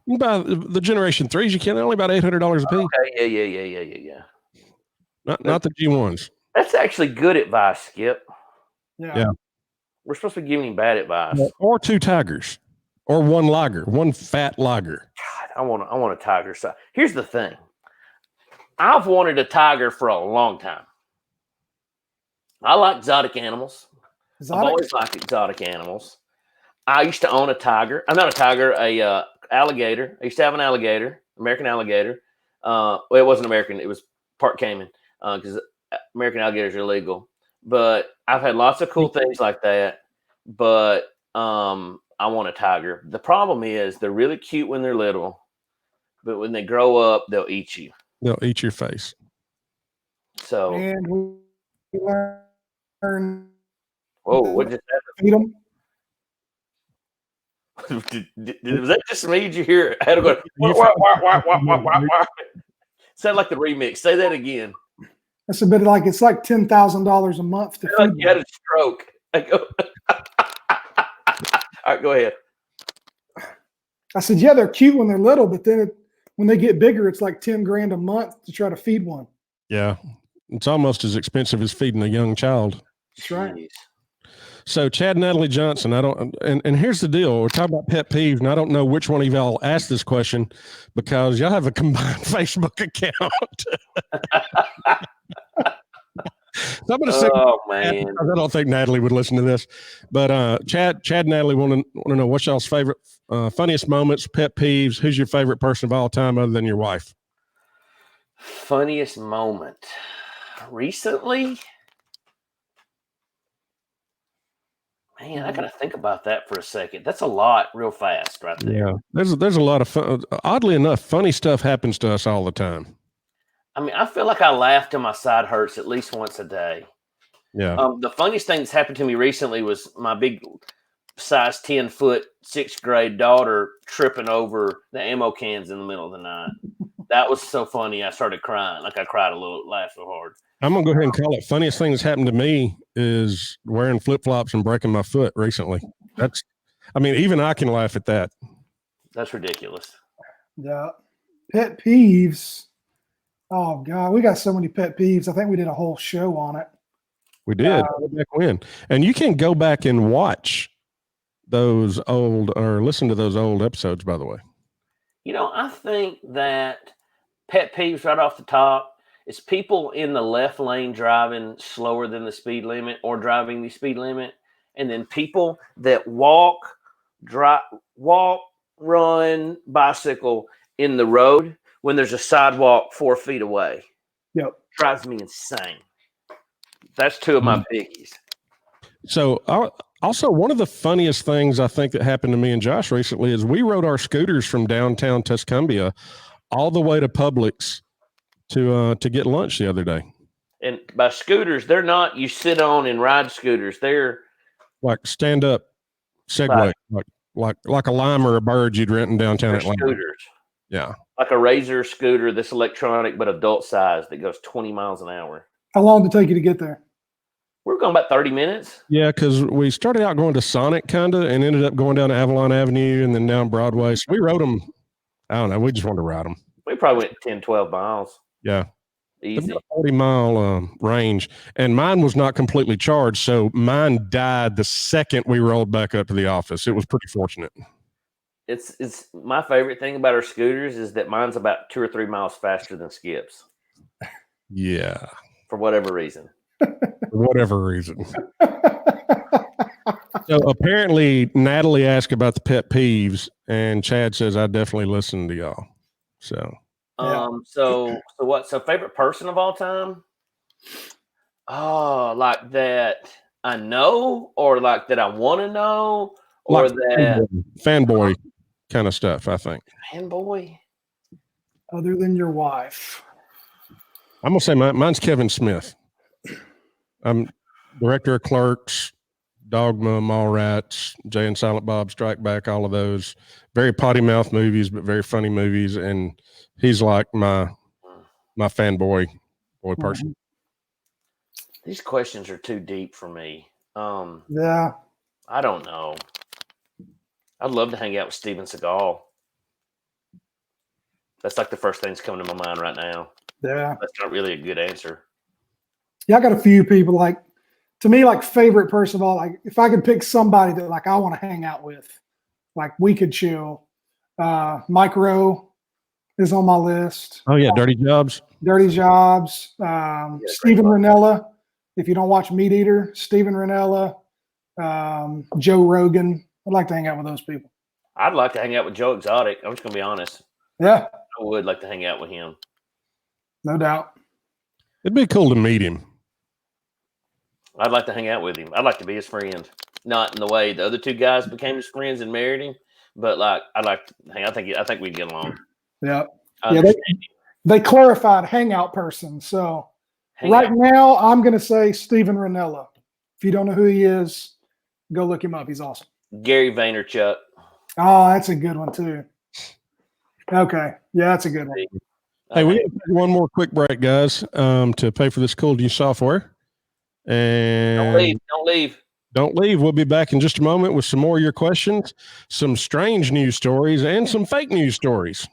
You buy the Generation 3s. You can. They're only about $800 a piece. Okay, yeah. Not the G1s. That's actually good advice, Skip. Yeah. We're supposed to be giving him bad advice. Or 2 tigers. or one lager, one fat lager. God, I want a tiger. So here's the thing. I've wanted a tiger for a long time. I like exotic animals. I've always liked exotic animals. I used to own a tiger. I'm not a tiger, a alligator. I used to have an alligator, American alligator. Well, it wasn't American. It was part Cayman because American alligators are illegal. But I've had lots of cool things like that. But I want a tiger. The problem is they're really cute when they're little, but when they grow up, they'll eat you. They'll eat your face. So, and we learn. whoa, what just Feed them. happened? Was that just me? Did you hear it? I had to go. Wah. Sound like the remix. Say that again. That's a bit like it's like $10,000 a month to Like feed you had them. a stroke. I go. All right, go ahead. I said, yeah, they're cute when they're little, but then when they get bigger, it's like 10 grand a month to try to feed one. Yeah. It's almost as expensive as feeding a young child. That's right. Jeez. So Chad and Natalie Johnson, and here's the deal. We're talking about pet peeves, and I don't know which one of y'all asked this question because y'all have a combined Facebook account. So I'm going to say, Oh man. I don't think Natalie would listen to this, but Chad and Natalie want to know what's y'all's favorite, funniest moments, pet peeves. Who's your favorite person of all time other than your wife? Funniest moment recently? Man, I gotta think about that for a second. That's a lot, real fast, right there. Yeah, there's a lot of fun. Oddly enough, funny stuff happens to us all the time. I mean, I feel like I laugh till my side hurts at least once a day. Yeah, The funniest thing that's happened to me recently was my big size 10-foot 6th grade daughter tripping over the ammo cans in the middle of the night. That was so funny. I started crying. Like I cried a little, laughed so hard. I'm gonna go ahead and call it. Funniest thing that's happened to me is wearing flip flops and breaking my foot recently. I mean, even I can laugh at that. That's ridiculous. Yeah. Pet peeves. Oh God, we got so many pet peeves. I think we did a whole show on it. We did way back when, and you can go back and watch those old or listen to those old episodes. By the way, You know, I think that pet peeves right off the top is people in the left lane driving slower than the speed limit or driving the speed limit, and then people that walk, run, bicycle in the road when there's a sidewalk 4 feet away. Yep. Drives me insane. That's two of my biggies. so also one of the funniest things I think that happened to me and Josh recently is we rode our scooters from downtown Tuscumbia all the way to Publix to get lunch the other day. And by scooters, they're not you sit on and ride scooters. They're Like stand up Segway, like a Lime or a Bird you'd rent in downtown they're Atlanta. scooters. Yeah. Like a Razor scooter that's electronic but adult size that goes 20 miles an hour. How long did it take you to get there? We're going about 30 minutes. Yeah, because we started out going to Sonic kind of and ended up going down to Avalon Avenue and then down Broadway. So we rode them. I don't know. We just wanted to ride them. We probably went 10, 12 miles. Yeah. Easy. 40-mile range. And mine was not completely charged. So mine died the second we rolled back up to the office. It was pretty fortunate. It's my favorite thing about our scooters is that mine's about 2 or 3 miles faster than Skip's Yeah. for whatever reason. For whatever reason. So apparently Natalie asked about the pet peeves and Chad says, I definitely listened to y'all. So So favorite person of all time? Oh, like that I know, or like that I want to know, or like that fanboy kind of stuff, I think. fanboy. Other than your wife. I'm gonna say mine's Kevin Smith. I'm director of Clerks, Dogma, Mallrats, Jay and Silent Bob Strike Back, all of those very potty mouth movies, but very funny movies. And he's like my fanboy person. These questions are too deep for me. Yeah. I don't know. I'd love to hang out with Steven Seagal. That's like the first thing that's coming to my mind right now. Yeah. That's not really a good answer. Yeah, I got a few people like, to me, like favorite person of all, like if I could pick somebody that like I want to hang out with, Like we could chill. Mike Rowe is on my list. Oh yeah, Dirty Jobs. Dirty Jobs. Steven Ranella. If you don't watch Meat Eater, Steven Ranella, Joe Rogan. I'd like to hang out with those people. I'd like to hang out with Joe Exotic. I'm just gonna be honest. Yeah, I would like to hang out with him. no doubt. It'd be cool to meet him. I'd like to hang out with him. I'd like to be his friend. Not in the way the other two guys became his friends and married him, but like I'd like to hang. I think we'd get along. Yeah. I Yeah, understand they clarified hangout person. So hang right out. now, I'm going to say Steven Ranella. If you don't know who he is, go look him up. He's awesome. Gary Vaynerchuk. Oh, that's a good one too. Okay. Yeah, that's a good one. Hey, we have one more quick break, guys, to pay for this cool new software. And Don't leave. Don't leave. don't leave. We'll be back in just a moment with some more of your questions, some strange news stories, and some fake news stories.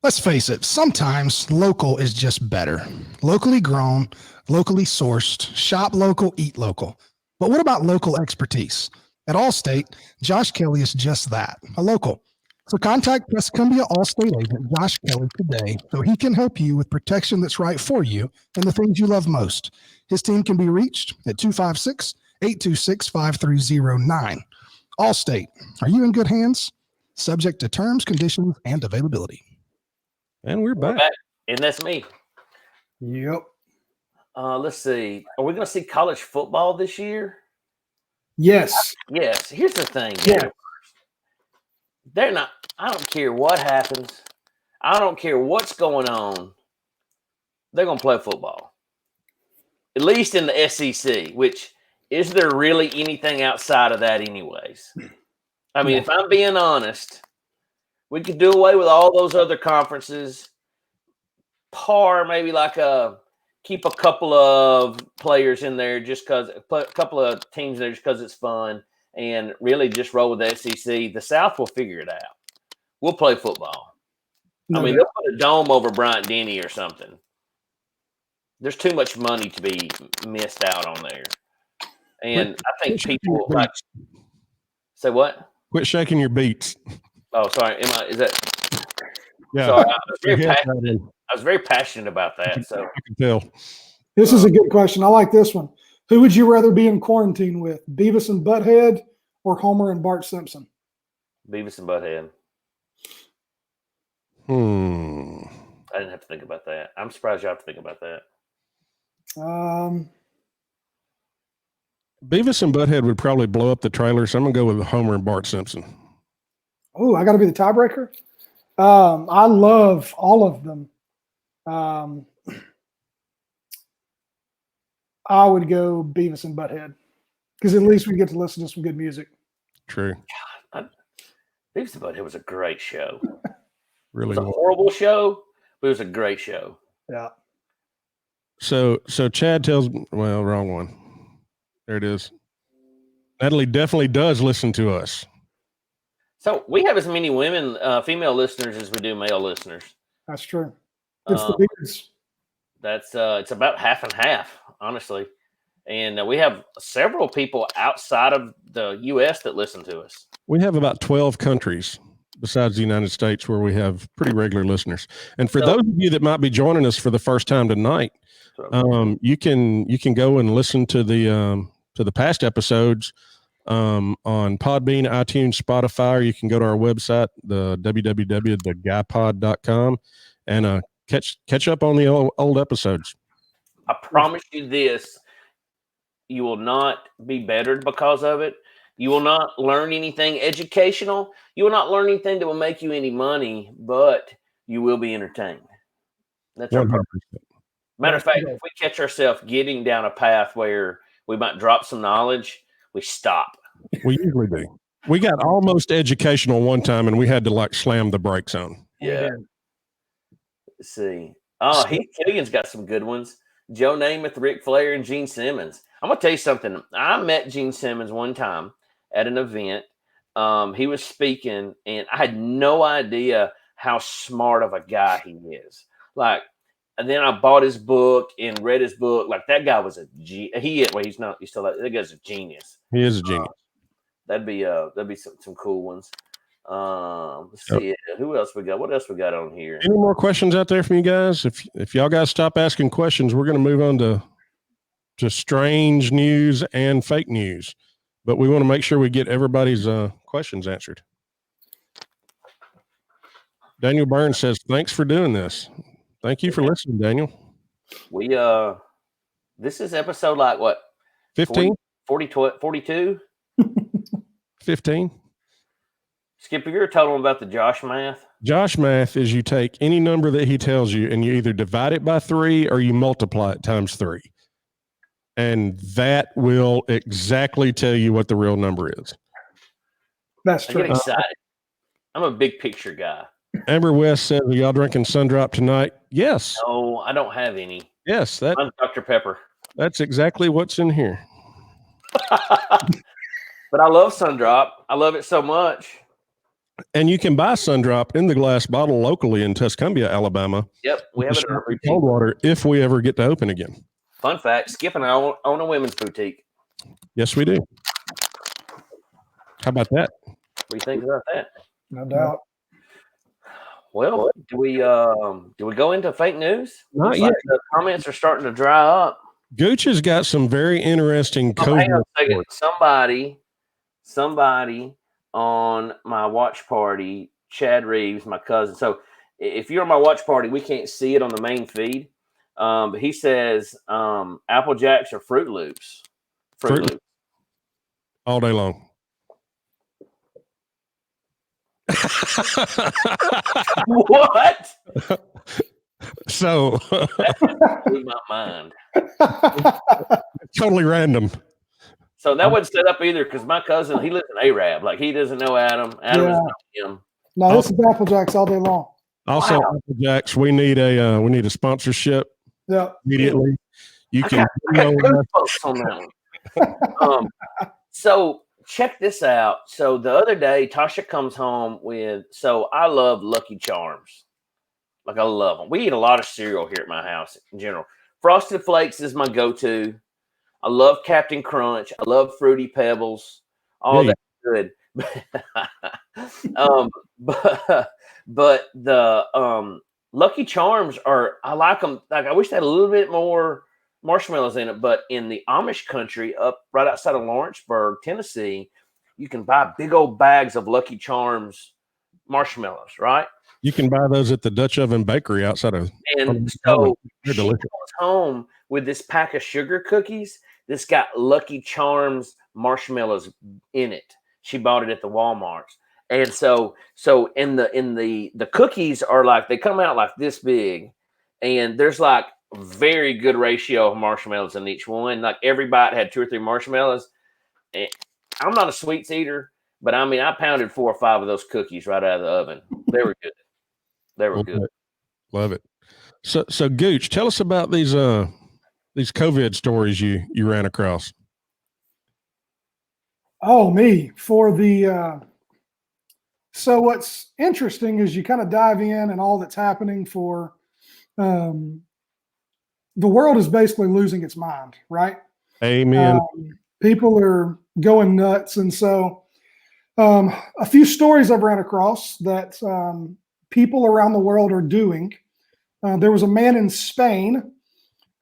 Let's face it, sometimes local is just better. Locally grown, locally sourced, shop local, eat local. But what about local expertise? At Allstate, Josh Kelly is just that, a local. So contact Tuscumbia Allstate agent Josh Kelly today so he can help you with protection that's right for you and the things you love most. His team can be reached at 256-826-5309. Allstate, are you in good hands? Subject to terms, conditions, and availability. And we're We're back. back. And that's me. Yep. Let's see. Are we going to see college football this year? Yes. Yes. Here's the thing. Yeah. They're not. I don't care what happens. I don't care what's going on. They're going to play football. At least in the SEC, which is there really anything outside of that anyways? I mean, if I'm being honest, we could do away with all those other conferences. Maybe like keep a couple of players in there just because a couple of teams there just because it's fun, and really just roll with the SEC. The South will figure it out. We'll play football. I mean, they'll put a dome over Bryant Denny or something. There's too much money to be missed out on there, and I think people like say what? Quit shaking your beats. Oh, sorry. Is that? Yeah, Sorry, I was very passionate about that. So I can tell. This is a good question. I like this one. Who would you rather be in quarantine with, Beavis and Butthead or Homer and Bart Simpson? Beavis and Butthead. I didn't have to think about that. I'm surprised you have to think about that. Beavis and Butthead would probably blow up the trailer, so I'm gonna go with Homer and Bart Simpson. Oh, I got to be the tiebreaker. I love all of them. I would go Beavis and Butthead because at least we get to listen to some good music. True. Beavis and Butthead was a great show. Really It was a horrible show, but it was a great show. Yeah. So Chad tells me, well, wrong one. There it is. Natalie definitely does listen to us. So we have as many women, female listeners as we do male listeners. That's true. It's the beards. That's it's about half and half, honestly. And we have several people outside of the U.S. that listen to us. We have about 12 countries besides the United States where we have pretty regular listeners. And for those of you that might be joining us for the first time tonight, you can go and listen to the past episodes on Podbean, iTunes, Spotify, or you can go to our website, the www.theguypod.com, and catch up on the old episodes. I promise you this, you will not be bettered because of it. You will not learn anything educational. You will not learn anything that will make you any money, but you will be entertained. That's our purpose. Matter of fact, if we catch ourselves getting down a path where we might drop some knowledge, we stop. We usually do. We got almost educational one time, and we had to slam the brakes on. Yeah. Let's see. Oh, Heath Killian's got some good ones. Joe Namath, Ric Flair, and Gene Simmons. I'm going to tell you something. I met Gene Simmons one time at an event. He was speaking, and I had no idea how smart of a guy he is. and then I bought his book and read his book. Like that guy was a he's not. He's still that guy's a genius. He is a genius. That'd be some cool ones. Let's see who else we got. What else we got on here? Any more questions out there from you guys? If y'all guys stop asking questions, we're going to move on to strange news and fake news. But we want to make sure we get everybody's questions answered. Daniel Burns says, "Thanks for doing this." Thank you for listening, Daniel. We this is episode like what? 15? 42? 15. Skip, have you ever told him about the Josh math? Josh math is you take any number that he tells you and you either divide it by 3 or you multiply it times 3. And that will exactly tell you what the real number is. That's I true. get excited. I'm a big picture guy. Amber West says, "Are y'all drinking Sundrop tonight?" Yes. No, I don't have any. Yes. I'm Dr. Pepper. That's exactly what's in here. But I love Sundrop. I love it so much. And you can buy Sundrop in the glass bottle locally in Tuscumbia, Alabama. Yep, we have it in our boutique. Cold water if we ever get to open again. Fun fact, Skip and I own a women's boutique. Yes, we do. How about that? What do you think about that? No doubt. Well, do we go into fake news? Not Looks yet. like the comments are starting to dry up. Gooch has got some very interesting Oh, hang on COVID a second. stories. Somebody on my watch party, Chad Reeves, my cousin. So if you're on my watch party, we can't see it on the main feed. But he says Apple Jacks or Fruit Loops. Fruit Loops. All day long. What? So Blew my mind. totally random. So that wasn't set up either because my cousin, he lives in Arab. Like he doesn't know Adam. Adam doesn't know him. No, this is Apple Jacks all day long. Also, Wow. Apple Jacks, we need a sponsorship Yeah. immediately. You I can got goosebumps on that one. So check this out. So the other day, Tasha comes home with. So I love Lucky Charms. Like I love them. We eat a lot of cereal here at my house in general. Frosted Flakes is my go-to. I love Captain Crunch. I love Fruity Pebbles. All Yeah. that good. But the Lucky Charms are, I like them. Like I wish they had a little bit more marshmallows in it. But in the Amish country, up right outside of Lawrenceburg, Tennessee, you can buy big old bags of Lucky Charms marshmallows, right? You can buy those at the Dutch Oven Bakery outside of. And so They're she delicious. comes home with this pack of sugar cookies that's got Lucky Charms marshmallows in it. She bought it at the Walmart. And so in the cookies are like, they come out like this big, and there's like a very good ratio of marshmallows in each one. Like every bite had 2 or 3 marshmallows. And I'm not a sweets eater, but I mean, I pounded 4 or 5 of those cookies right out of the oven. They were good. They were good. Love it. So Gooch, tell us about these COVID stories you ran across. Oh, me for the. So what's interesting is you kind of dive in and all that's happening for. The world is basically losing its mind, right? Amen. People are going nuts, and so a few stories I've ran across that people around the world are doing. There was a man in Spain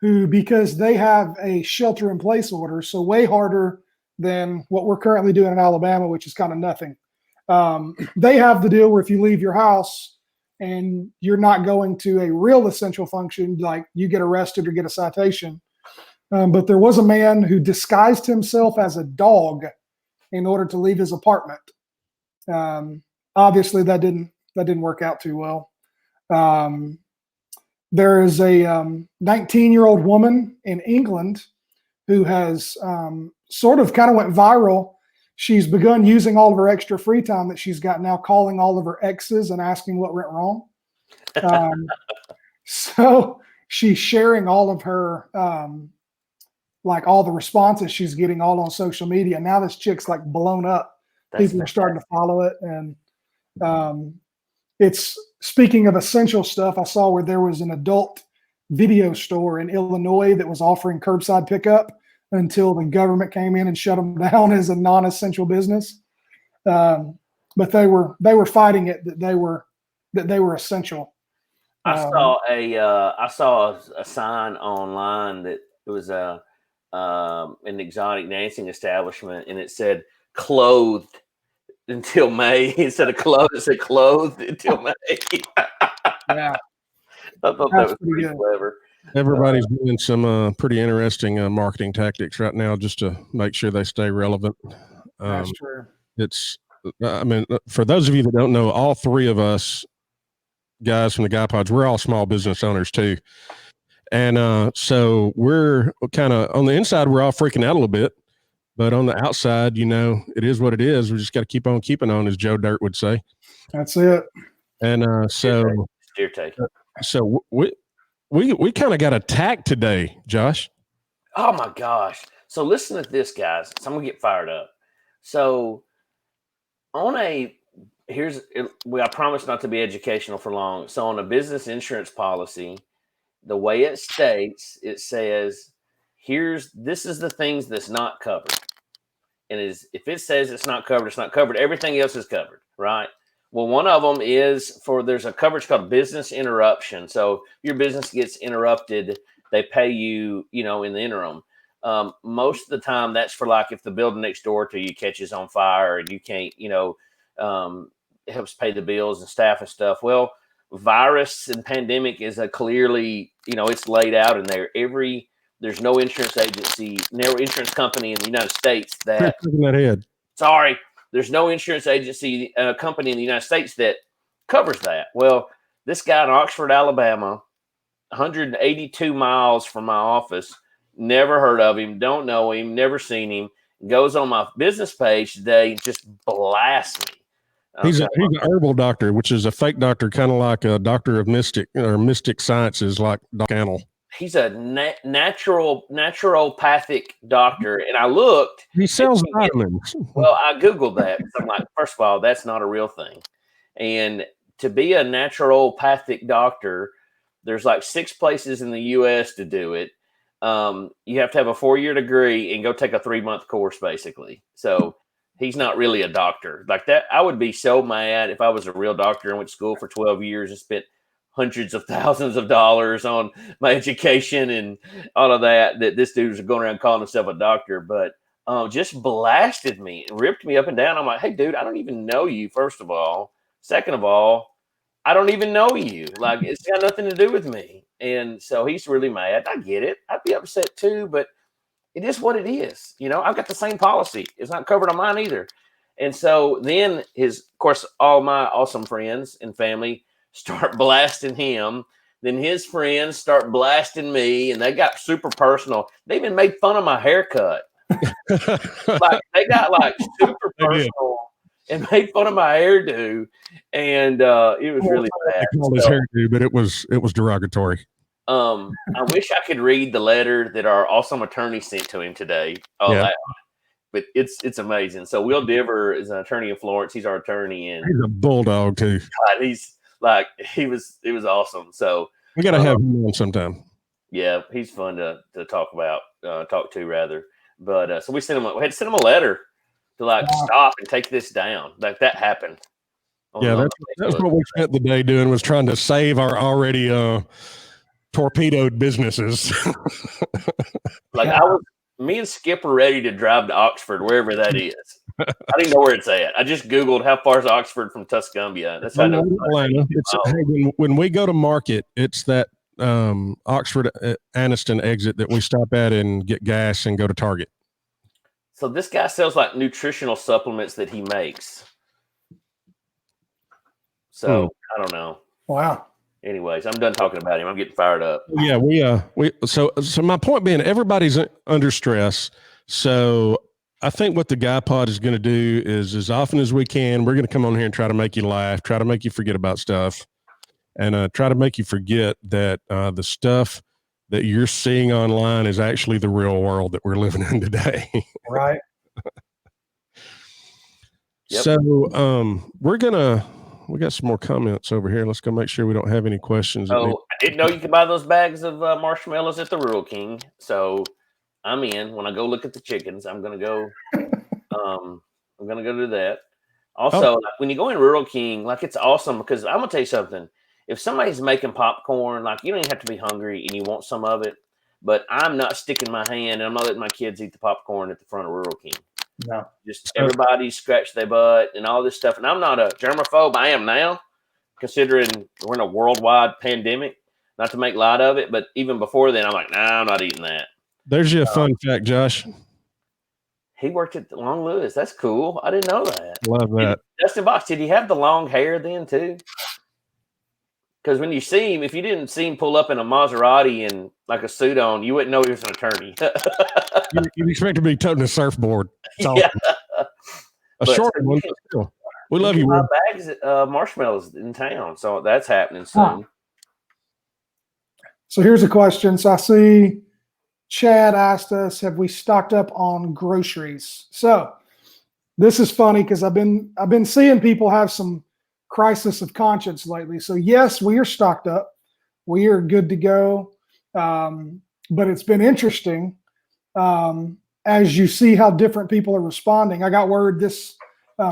who, because they have a shelter-in-place order, so way harder than what we're currently doing in Alabama, which is kind of nothing. They have the deal where if you leave your house and you're not going to a real essential function, like you get arrested or get a citation. But there was a man who disguised himself as a dog in order to leave his apartment. Obviously, that didn't work out too well. There is a 19-year-old woman in England who has sort of kind of went viral. She's begun using all of her extra free time that she's got now, calling all of her exes and asking what went wrong. So she's sharing all of her, like all the responses she's getting all on social media. Now this chick's like blown up. People are starting to follow it. And it's, speaking of essential stuff, I saw where there was an adult video store in Illinois that was offering curbside pickup until the government came in and shut them down as a non-essential business. But they were fighting it that they were essential. I saw a sign online that it was an exotic dancing establishment, and it said "clothed until May" instead of clothed. It said "clothed until May." Yeah, I thought that was pretty clever. Everybody's doing some pretty interesting marketing tactics right now just to make sure they stay relevant. that's true. I mean, for those of you that don't know, all three of us guys from the Guy Pods, we're all small business owners too. And so we're kind of on the inside, we're all freaking out a little bit, but on the outside, it is what it is. We just got to keep on keeping on, as Joe Dirt would say. That's it. And so we kind of got attacked today, Josh. Oh my gosh. So listen to this, guys. So I'm gonna get fired up. So I promise not to be educational for long. So on a business insurance policy, the way it states, it says, this is the things that's not covered. And if it says it's not covered, it's not covered. Everything else is covered, right? Well, one of them is there's a coverage called business interruption. So if your business gets interrupted, they pay you, in the interim. Most of the time that's for like if the building next door to you catches on fire and you can't, it helps pay the bills and staff and stuff. Well, virus and pandemic is a clearly, it's laid out in there. There's no insurance agency, no insurance company in the United States that there's no insurance agency company in the United States that covers that. Well, this guy in Oxford, Alabama, 182 miles from my office, never heard of him, don't know him, never seen him, goes on my business page today and just blasts me. He's an herbal doctor, which is a fake doctor, kind of like a doctor of mystic sciences, like Doc Annell. He's a naturopathic doctor, and I looked. He sells vitamins. Well, I Googled that. I'm like, first of all, that's not a real thing. And to be a naturopathic doctor, there's like 6 places in the U.S. to do it. You have to have a 4-year degree and go take a 3-month course, basically. So he's not really a doctor like that. I would be so mad if I was a real doctor and went to school for 12 years and spent hundreds of thousands of dollars on my education and all of that this dude was going around calling himself a doctor, but just blasted me and ripped me up and down. I'm like, hey, dude, I don't even know you, first of all. Second of all, I don't even know you. Like, it's got nothing to do with me. And so he's really mad. I get it. I'd be upset too, but it is what it is. I've got the same policy. It's not covered on mine either. And so then of course, all my awesome friends and family start blasting him. Then his friends start blasting me, and they got super personal. They even made fun of my haircut. Like they got like super personal and made fun of my hairdo, and it was really bad. They called his hairdo, but it was derogatory. I wish I could read the letter that our awesome attorney sent to him today. But it's amazing. So Will Diver is an attorney in Florence. He's our attorney, and he's a bulldog too. God, it was awesome. So we got to have him on sometime. Yeah, he's fun to talk to rather. But so we had to send him a letter to stop and take this down. Like that happened. That's what we spent the day doing, was trying to save our already torpedoed businesses. Me and Skip were ready to drive to Oxford, wherever that is. I didn't know where it's at. I just Googled how far is Oxford from Tuscumbia. That's how I know. Atlanta. When we go to market, it's that Oxford Anniston exit that we stop at and get gas and go to Target. So this guy sells like nutritional supplements that he makes. So I don't know. Wow. Anyways, I'm done talking about him. I'm getting fired up. Yeah, so my point being, everybody's under stress. So I think what the Guy Pod is going to do is, as often as we can, we're going to come on here and try to make you laugh, try to make you forget about stuff, and try to make you forget that the stuff that you're seeing online is actually the real world that we're living in today. Right. Yep. So we're some more comments over here. Let's go make sure we don't have any questions. Oh, I didn't know you could buy those bags of marshmallows at the Rural King. So I'm in. When I go look at the chickens, I'm gonna go. I'm gonna go do that. Also, like, when you go in Rural King, like, it's awesome because I'm gonna tell you something. If somebody's making popcorn, like, you don't even have to be hungry and you want some of it. But I'm not sticking my hand and I'm not letting my kids eat the popcorn at the front of Rural King. No. Just everybody scratch their butt and all this stuff. And I'm not a germaphobe. I am now, considering we're in a worldwide pandemic. Not to make light of it, but even before then, I'm like, nah, I'm not eating that. There's your fun fact, Josh. He worked at Long Lewis. That's cool. I didn't know that. Love that. Dustin Box, did he have the long hair then too? Because when you see him, if you didn't see him pull up in a Maserati and like a suit on, you wouldn't know he was an attorney. You'd expect to be toting a surfboard. Yeah. A short one. Still. We love you. Buy bags of marshmallows in town, so that's happening soon. So here's a question. So I see Chad asked us, have we stocked up on groceries? So this is funny because I've been seeing people have some crisis of conscience lately. So yes, we are stocked up. We are good to go. But it's been interesting as you see how different people are responding. I got word this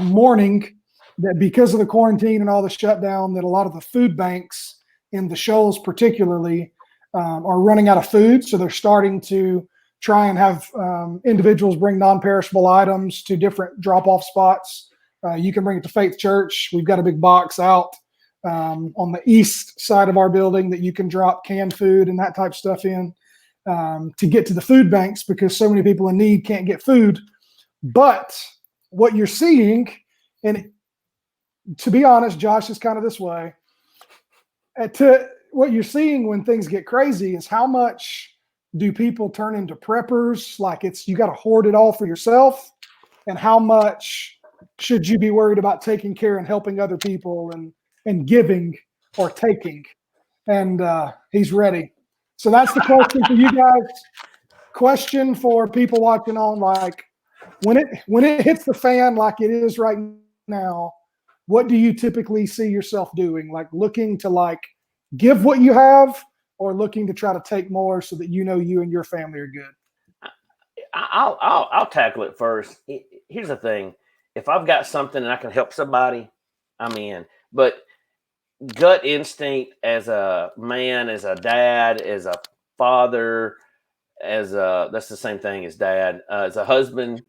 morning that because of the quarantine and all the shutdown, that a lot of the food banks in the Shoals particularly are running out of food. So they're starting to try and have individuals bring non-perishable items to different drop-off spots. You can bring it to Faith Church. We've got a big box out on the east side of our building that you can drop canned food and that type of stuff in to get to the food banks because so many people in need can't get food. But what you're seeing, and to be honest, Josh is kind of this way, what you're seeing when things get crazy is how much do people turn into preppers? Like you got to hoard it all for yourself, and how much should you be worried about taking care and helping other people and giving or taking? And he's ready. So that's the question for you guys. Question for people watching on, like, when it hits the fan like it is right now, what do you typically see yourself doing? Like looking to like give what you have, or looking to try to take more so that you know you and your family are good? I'll tackle it first. Here's the thing. If I've got something and I can help somebody, I'm in. But gut instinct as a man, as a dad, as a father, that's the same thing as dad, as a husband,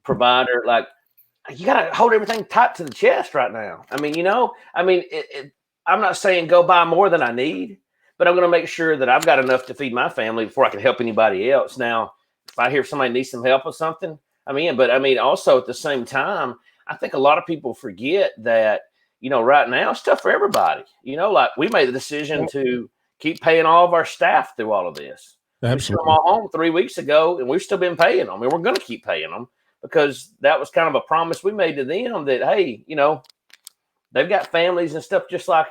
provider, like, you got to hold everything tight to the chest right now. I mean, I'm not saying go buy more than I need, but I'm going to make sure that I've got enough to feed my family before I can help anybody else. Now, if I hear somebody needs some help with something, but also at the same time, I think a lot of people forget that, right now it's tough for everybody. Like we made the decision to keep paying all of our staff through all of this. Absolutely. We sent them all home 3 weeks ago, and we've still been paying them. And we're going to keep paying them because that was kind of a promise we made to them that, hey, they've got families and stuff just like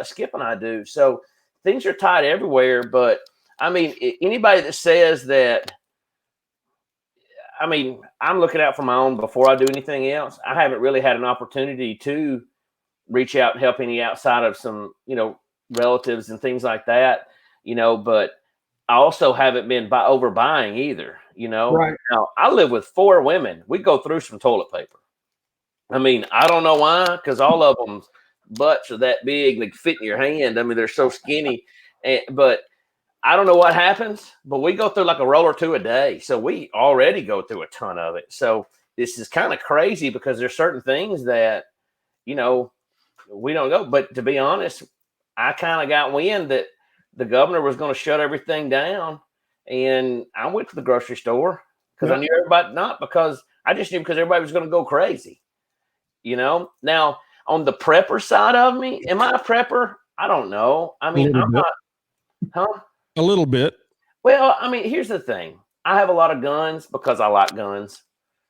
Skip and I do. So things are tight everywhere. But anybody that says that, I'm looking out for my own before I do anything else. I haven't really had an opportunity to reach out and help any outside of some, relatives and things like that, but I also haven't been overbuying either, Right. Now I live with 4 women. We go through some toilet paper. I don't know why, because all of them butts are that big, they fit in your hand. They're so skinny, but I don't know what happens, but we go through like a roll or 2 a day. So we already go through a ton of it. So this is kind of crazy because there's certain things that, we don't go. But to be honest, I kind of got wind that the governor was going to shut everything down. And I went to the grocery store because I knew everybody, not because I just knew because everybody was going to go crazy, Now, on the prepper side of me, am I a prepper? I don't know. I'm not, huh? A little bit. Well, here's the thing. I have a lot of guns because I like guns.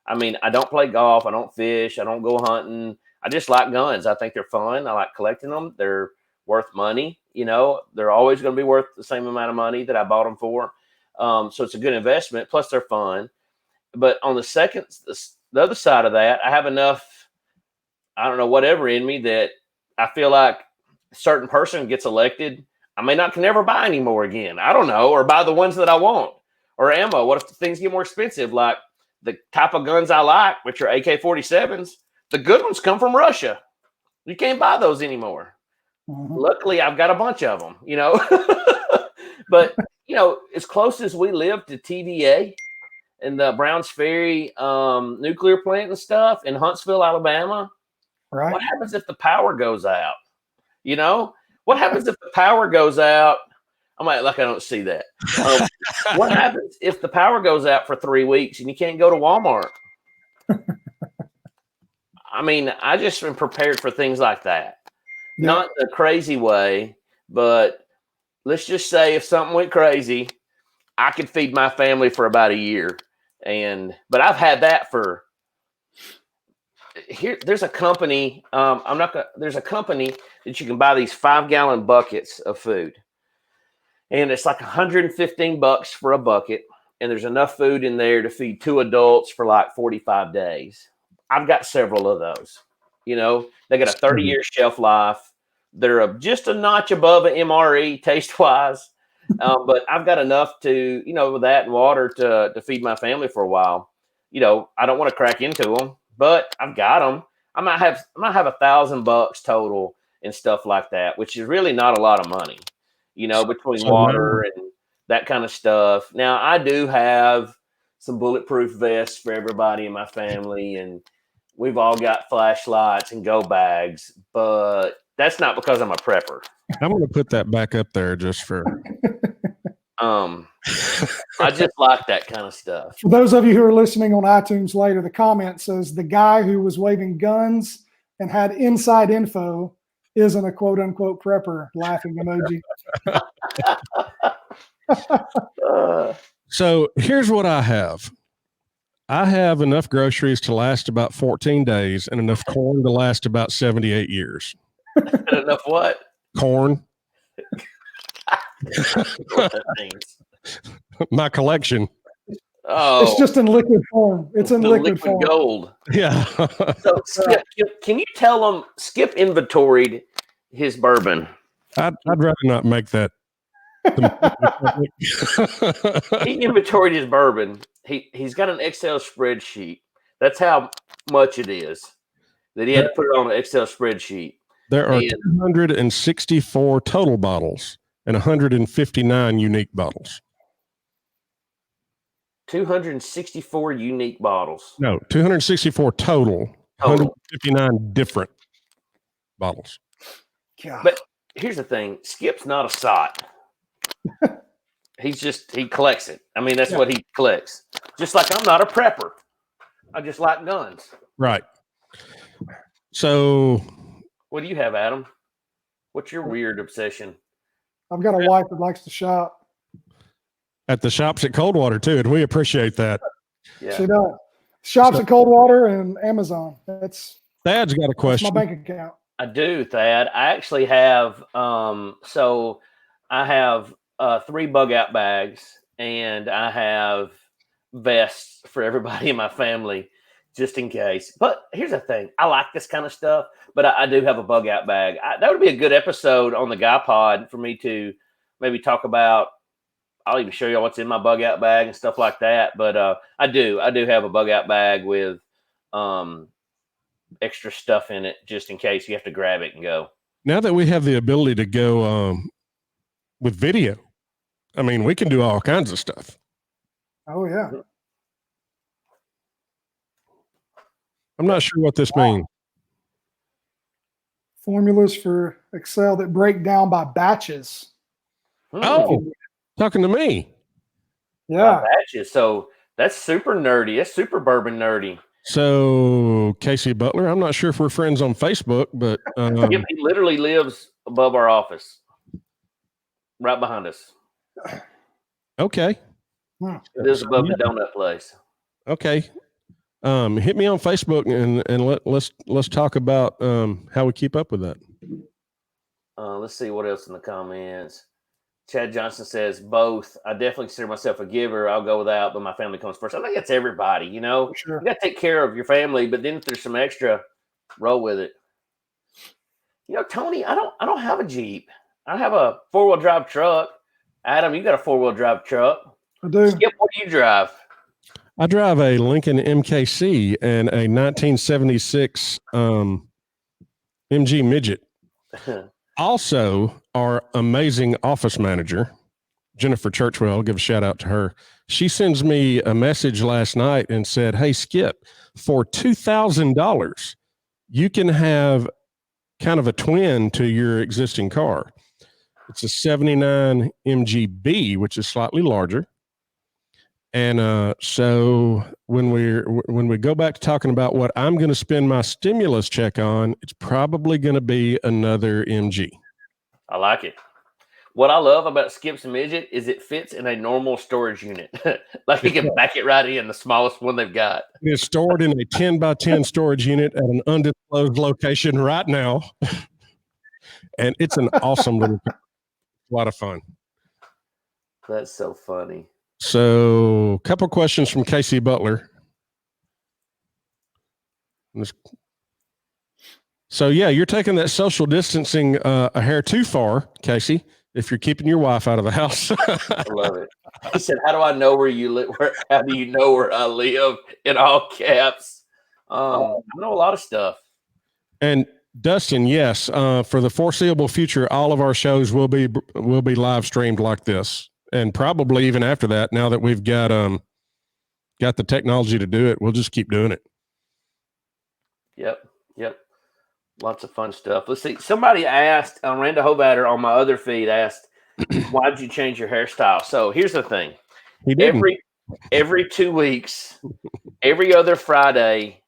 I don't play golf. I don't fish. I don't go hunting. I just like guns. I think they're fun. I like collecting them. They're worth money. They're always going to be worth the same amount of money that I bought them for. So it's a good investment. Plus they're fun. But on the other side of that, I have enough, I don't know, whatever in me that I feel like a certain person gets elected, I may not can never buy any more again. I don't know, or buy the ones that I want, or ammo. What if things get more expensive? Like the type of guns I like, which are AK-47s, the good ones come from Russia. You can't buy those anymore. Luckily, I've got a bunch of them, But, as close as we live to TVA and the Browns Ferry nuclear plant and stuff in Huntsville, Alabama, Right. what happens if the power goes out? What happens if the power goes out? I'm like I don't see that. What happens if the power goes out for 3 weeks and you can't go to Walmart? I mean, I just am prepared for things like that. Yeah. Not the crazy way, but let's just say if something went crazy, I could feed my family for about a year. But I've had that for here. There's a company. There's a company that you can buy these 5-gallon buckets of food, and it's like $115 for a bucket, and there's enough food in there to feed 2 adults for like 45 days. I've got several of those. They got a 30-year shelf life. They're just a notch above an MRE taste-wise, but I've got enough to, with that and water to feed my family for a while. I don't want to crack into them, but I've got them. I might have $1,000 total and stuff like that, which is really not a lot of money, between water and that kind of stuff. Now, I do have some bulletproof vests for everybody in my family, and we've all got flashlights and go bags, but that's not because I'm a prepper. I'm going to put that back up there just for. I just like that kind of stuff. For those of you who are listening on iTunes later, the comment says the guy who was waving guns and had inside info isn't a quote unquote prepper, laughing emoji. So here's what I have. I have enough groceries to last about 14 days and enough corn to last about 78 years. Enough what? Corn. What that means. My collection. Oh, It's just in liquid form. It's in the liquid form. gold. Yeah. So, Skip, can you tell him Skip inventoried his bourbon? I'd rather not make that. He inventoried his bourbon. He's got an Excel spreadsheet. That's how much it is that he had to put it on an Excel spreadsheet. There are 264 total bottles and 159 unique bottles. 264 unique bottles. No, 264 total. 159 different bottles. God. But here's the thing: Skip's not a sot. He collects it. I mean, that's what he collects. Just like I'm not a prepper. I just like guns. Right. So, what do you have, Adam? What's your weird obsession? I've got a wife that likes to shop. at the shops at Coldwater too, and we appreciate that. Yeah. She does. Shops at Coldwater and Amazon. That's Thad's got a question. my bank account. I do, Thad. I actually have so I have 3 bug out bags, and I have vests for everybody in my family just in case. But here's the thing. I like this kind of stuff, but I do have a bug out bag. That would be a good episode on the Guy Pod for me to maybe talk about. I'll even show you what's in my bug out bag and stuff like that. But I do have a bug out bag with extra stuff in it just in case you have to grab it and go. Now that we have the ability to go with video, I mean, we can do all kinds of stuff. Oh, yeah. I'm not sure what this means. Formulas for Excel that break down by batches. Oh, talking to me. Yeah. Batches. So that's super nerdy. That's super bourbon nerdy. So Casey Butler, I'm not sure if we're friends on Facebook, but Yep, he literally lives above our office, right behind us. Okay. It is above the donut place. Okay. Hit me on Facebook and let's talk about how we keep up with that. Let's see what else in the comments. Chad Johnson says both. I definitely consider myself a giver. I'll go without, but my family comes first. I think that's everybody, you know. Sure. You got to take care of your family, but then if there's some extra, roll with it. Tony, I don't have a Jeep. I have a 4-wheel drive truck. Adam, you got a 4-wheel drive truck. I do. Skip, what do you drive? I drive a Lincoln MKC and a 1976 MG Midget. Also, our amazing office manager, Jennifer Churchwell, give a shout out to her. She sends me a message last night and said, "Hey, Skip, for $2,000, you can have kind of a twin to your existing car. It's a 79 MGB, which is slightly larger." And so when we go back to talking about what I'm going to spend my stimulus check on, it's probably going to be another MG. I like it. What I love about Skip's Midget is it fits in a normal storage unit. Like you can back it right in, the smallest one they've got. It's stored in a 10 by 10 storage unit at an undisclosed location right now. And it's an awesome little, a lot of fun. That's so funny. So a couple questions from Casey Butler. So yeah, you're taking that social distancing a hair too far, Casey, if you're keeping your wife out of the house. I love it. He said, "How do I know where you live? How do you know where I live?" In all caps. I know a lot of stuff. And Dustin, yes, for the foreseeable future, all of our shows will be live streamed like this, and probably even after that. Now that we've got the technology to do it, we'll just keep doing it. Yep. Lots of fun stuff. Let's see. Somebody asked, Randa Hovatter on my other feed asked, "Why did you change your hairstyle?" So here's the thing. He didn't. Every 2 weeks, every other Friday,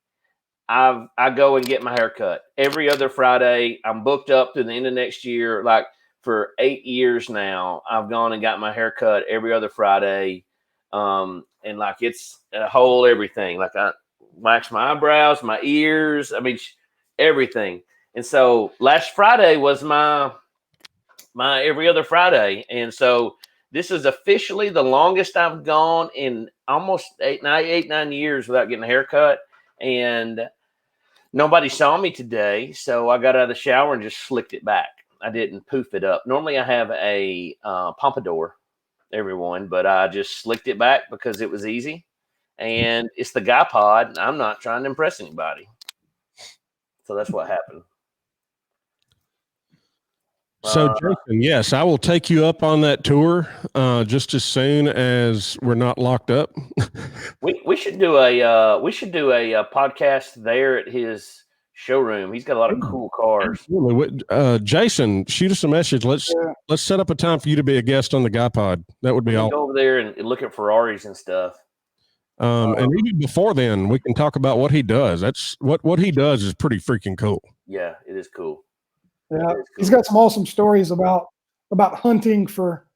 I go and get my hair cut. Every other Friday, I'm booked up through the end of next year. Like for 8 years now, I've gone and got my hair cut every other Friday. And like it's a whole everything. Like I wax my eyebrows, my ears. I mean, everything. And so last Friday was my every other Friday. And so this is officially the longest I've gone in almost 9 years without getting a haircut. And nobody saw me today. So I got out of the shower and just slicked it back. I didn't poof it up. Normally I have a pompadour, everyone, but I just slicked it back because it was easy. And it's the guy pod. I'm not trying to impress anybody. So that's what happened. So, Jason, yes, I will take you up on that tour just as soon as we're not locked up. we should do a podcast there at his showroom. He's got a lot of cool cars. Jason, shoot us a message. Let's set up a time for you to be a guest on the Guy Pod. That would be all. Go over there and look at Ferraris and stuff. And even before then, we can talk about what he does. That's what he does is pretty freaking cool. Yeah, it is cool. Yeah, he's got some awesome stories about hunting for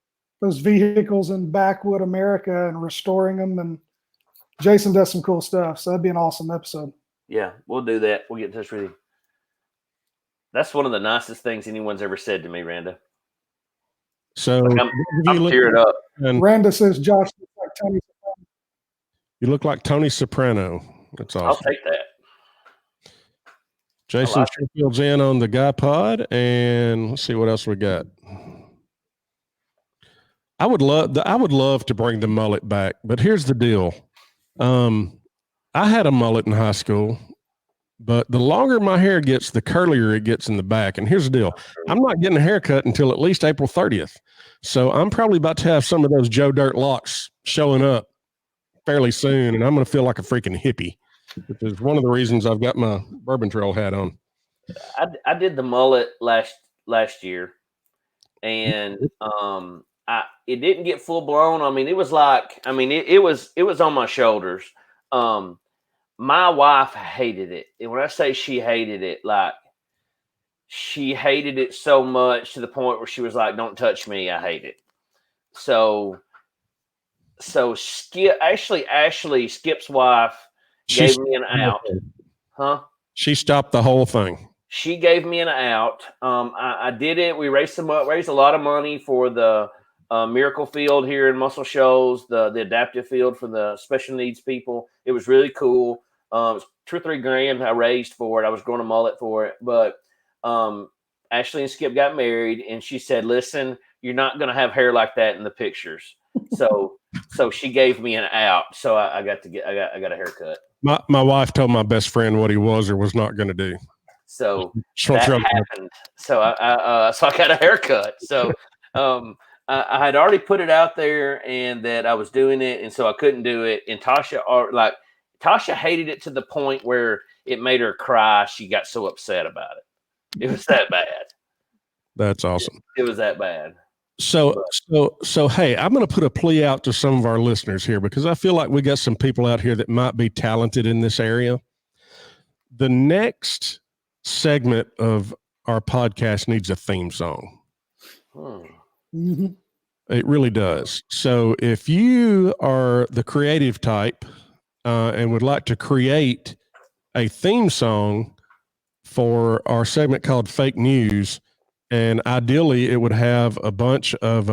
those vehicles in backwood America and restoring them. And Jason does some cool stuff. So that'd be an awesome episode. Yeah, we'll do that. We'll get in touch with you. That's one of the nicest things anyone's ever said to me, Randa. So like I'm tearing up. Randa says Josh looks like Tony Soprano. You look like Tony Soprano. That's awesome. I'll take that. Jason Sherfield's in on the Guy Pod, and let's see what else we got. I would love to bring the mullet back, but here's the deal. I had a mullet in high school, but the longer my hair gets, the curlier it gets in the back. And here's the deal. I'm not getting a haircut until at least April 30th. So I'm probably about to have some of those Joe Dirt locks showing up fairly soon, and I'm going to feel like a freaking hippie, which is one of the reasons I've got my Bourbon Trail hat on. I did the mullet last year, and it didn't get full blown. I mean, it was like, it was on my shoulders. My wife hated it. And when I say she hated it, like she hated it so much to the point where she was like, "Don't touch me. I hate it." So Skip, Ashley, Skip's wife, gave me an out. Huh? She stopped the whole thing. She gave me an out. I did it. We raised a lot of money for the Miracle Field here in Muscle Shoals, the adaptive field for the special needs people. It was really cool. It was $2 or $3 grand I raised for it. I was growing a mullet for it, but Ashley and Skip got married, and she said, "Listen, you're not going to have hair like that in the pictures." So she gave me an out. So I got a haircut. My wife told my best friend what he was or was not going to do. So that happened. So I got a haircut. So I had already put it out there and that I was doing it, and so I couldn't do it. And Tasha hated it to the point where it made her cry. She got so upset about it. It was that bad. That's awesome. It was that bad. So hey, I'm going to put a plea out to some of our listeners here because I feel like we got some people out here that might be talented in this area. The next segment of our podcast needs a theme song. Mm-hmm. It really does. So if you are the creative type and would like to create a theme song for our segment called Fake News, and ideally it would have a bunch of